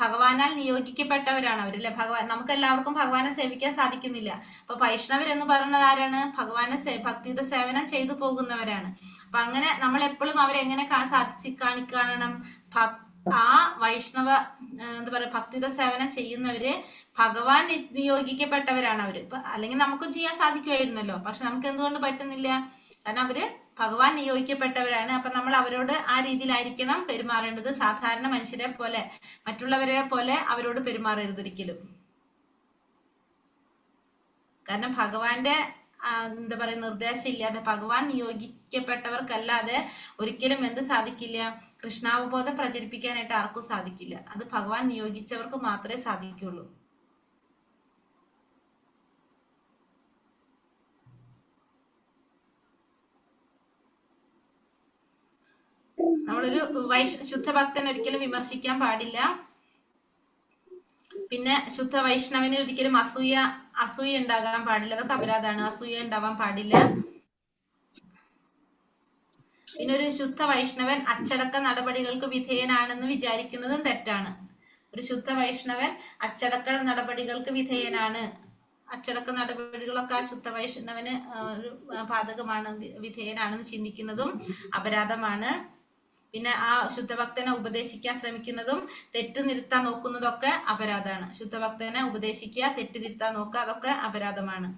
[SPEAKER 1] ഭഗവാനാൽ നിയോഗിക്കപ്പെട്ടവരാണ് അവര്, ഭഗവാൻ, നമുക്ക് എല്ലാവർക്കും ഭഗവാനെ സേവിക്കാൻ സാധിക്കുന്നില്ല. അപ്പൊ വൈഷ്ണവരെന്ന് പറയുന്നത് ആരാണ്? ഭഗവാനെ ഭക്തിയുത സേവനം ചെയ്തു പോകുന്നവരാണ്. അപ്പൊ അങ്ങനെ നമ്മൾ എപ്പോഴും അവരെങ്ങനെ കാണണം? ആ വൈഷ്ണവ എന്താ പറയാ, ഭക്തിയുത സേവനം ചെയ്യുന്നവര് ഭഗവാൻ നിയോഗിക്കപ്പെട്ടവരാണ് അവര്. അല്ലെങ്കിൽ നമുക്കും ചെയ്യാൻ സാധിക്കുമായിരുന്നല്ലോ, പക്ഷെ നമുക്ക് എന്തുകൊണ്ട് പറ്റുന്നില്ല? കാരണം അവര് ഭഗവാൻ നിയോഗിക്കപ്പെട്ടവരാണ്. അപ്പൊ നമ്മൾ അവരോട് ആ രീതിയിലായിരിക്കണം പെരുമാറേണ്ടത്. സാധാരണ മനുഷ്യരെ പോലെ, മറ്റുള്ളവരെ പോലെ അവരോട് പെരുമാറരുത് ഒരിക്കലും. കാരണം ഭഗവാന്റെ എന്താ പറയാ, നിർദ്ദേശം ഇല്ലാതെ, ഭഗവാൻ നിയോഗിക്കപ്പെട്ടവർക്കല്ലാതെ ഒരിക്കലും എന്ത് സാധിക്കില്ല? കൃഷ്ണാവബോധം പ്രചരിപ്പിക്കാനായിട്ട് ആർക്കും സാധിക്കില്ല. അത് ഭഗവാൻ നിയോഗിച്ചവർക്ക് മാത്രമേ സാധിക്കുള്ളൂ. നമ്മളൊരു ശുദ്ധഭക്തൻ ഒരിക്കലും വിമർശിക്കാൻ പാടില്ല. പിന്നെ ശുദ്ധ വൈഷ്ണവന് ഒരിക്കലും അസൂയ ഉണ്ടാകാൻ പാടില്ല. അതൊക്കെ അപരാധമാണ്. അസൂയ ഉണ്ടാവാൻ പാടില്ല. പിന്നെ ഒരു ശുദ്ധ വൈഷ്ണവൻ അച്ചടക്ക നടപടികൾക്ക് വിധേയനാണെന്ന് വിചാരിക്കുന്നതും തെറ്റാണ്. ഒരു ശുദ്ധ വൈഷ്ണവൻ അച്ചടക്ക നടപടികൾക്ക് വിധേയനാണ്. അച്ചടക്ക നടപടികളൊക്കെ ആ ശുദ്ധ വൈഷ്ണവന് ഒരു ബാധകമാണ്, വിധേയനാണെന്ന് ചിന്തിക്കുന്നതും അപരാധമാണ്. പിന്നെ ആ ശുദ്ധഭക്തനെ ഉപദേശിക്കാൻ ശ്രമിക്കുന്നതും തെറ്റ് നിരുത്താൻ നോക്കുന്നതൊക്കെ അപരാധമാണ്. ശുദ്ധഭക്തനെ ഉപദേശിക്കുക, തെറ്റ് തിരുത്താൻ നോക്കുക, അതൊക്കെ അപരാധമാണ്.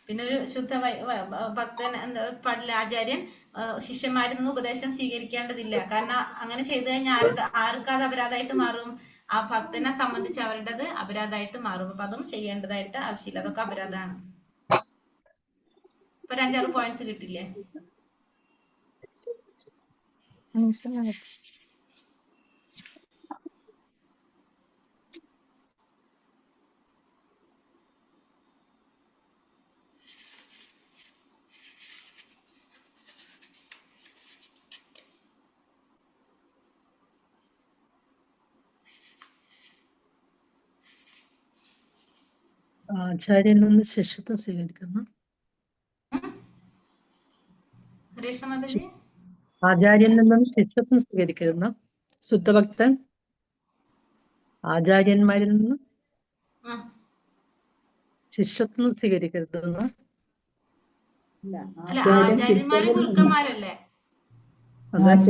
[SPEAKER 1] പിന്നെ ഒരു ശുദ്ധ ഭക്തൻ പാടില്ല, ആചാര്യൻ ശിഷ്യന്മാരിൽ നിന്ന് ഉപദേശം സ്വീകരിക്കേണ്ടതില്ല. കാരണം അങ്ങനെ ചെയ്തു കഴിഞ്ഞാൽ ആർക്കും അത് അപരാധമായിട്ട് മാറും? ആ ഭക്തനെ സംബന്ധിച്ച് അവരുടേത് അപരാധമായിട്ട് മാറും. അപ്പൊ അതും ചെയ്യേണ്ടതായിട്ട് ആവശ്യമില്ല, അതൊക്കെ അപരാധമാണ്. ഇപ്പൊ 5-6 പോയിന്റ്സ് കിട്ടില്ലേ?
[SPEAKER 6] ആചാര്യനിൽ നിന്ന് ശിഷ്യത്വം സ്വീകരിക്കുന്നു.
[SPEAKER 1] ഹരീഷ മാതാജി,
[SPEAKER 6] ആചാര്യനിൽ നിന്നും ശിഷ്യത്വം സ്വീകരിക്കുന്ന ശുദ്ധഭക്തൻ ആചാര്യന്മാരിൽ നിന്ന്
[SPEAKER 1] ആ,
[SPEAKER 6] ശിഷ്യത്വം സ്വീകരിക്കരുതെന്ന്.
[SPEAKER 1] അല്ല
[SPEAKER 5] ആചാര്യൻ
[SPEAKER 1] ആചാര്യന്മാര്
[SPEAKER 5] ശിഷ്യനും
[SPEAKER 1] ഗുരുക്കന്മാരല്ലേ?
[SPEAKER 6] അത്
[SPEAKER 5] ആചാര്യൻ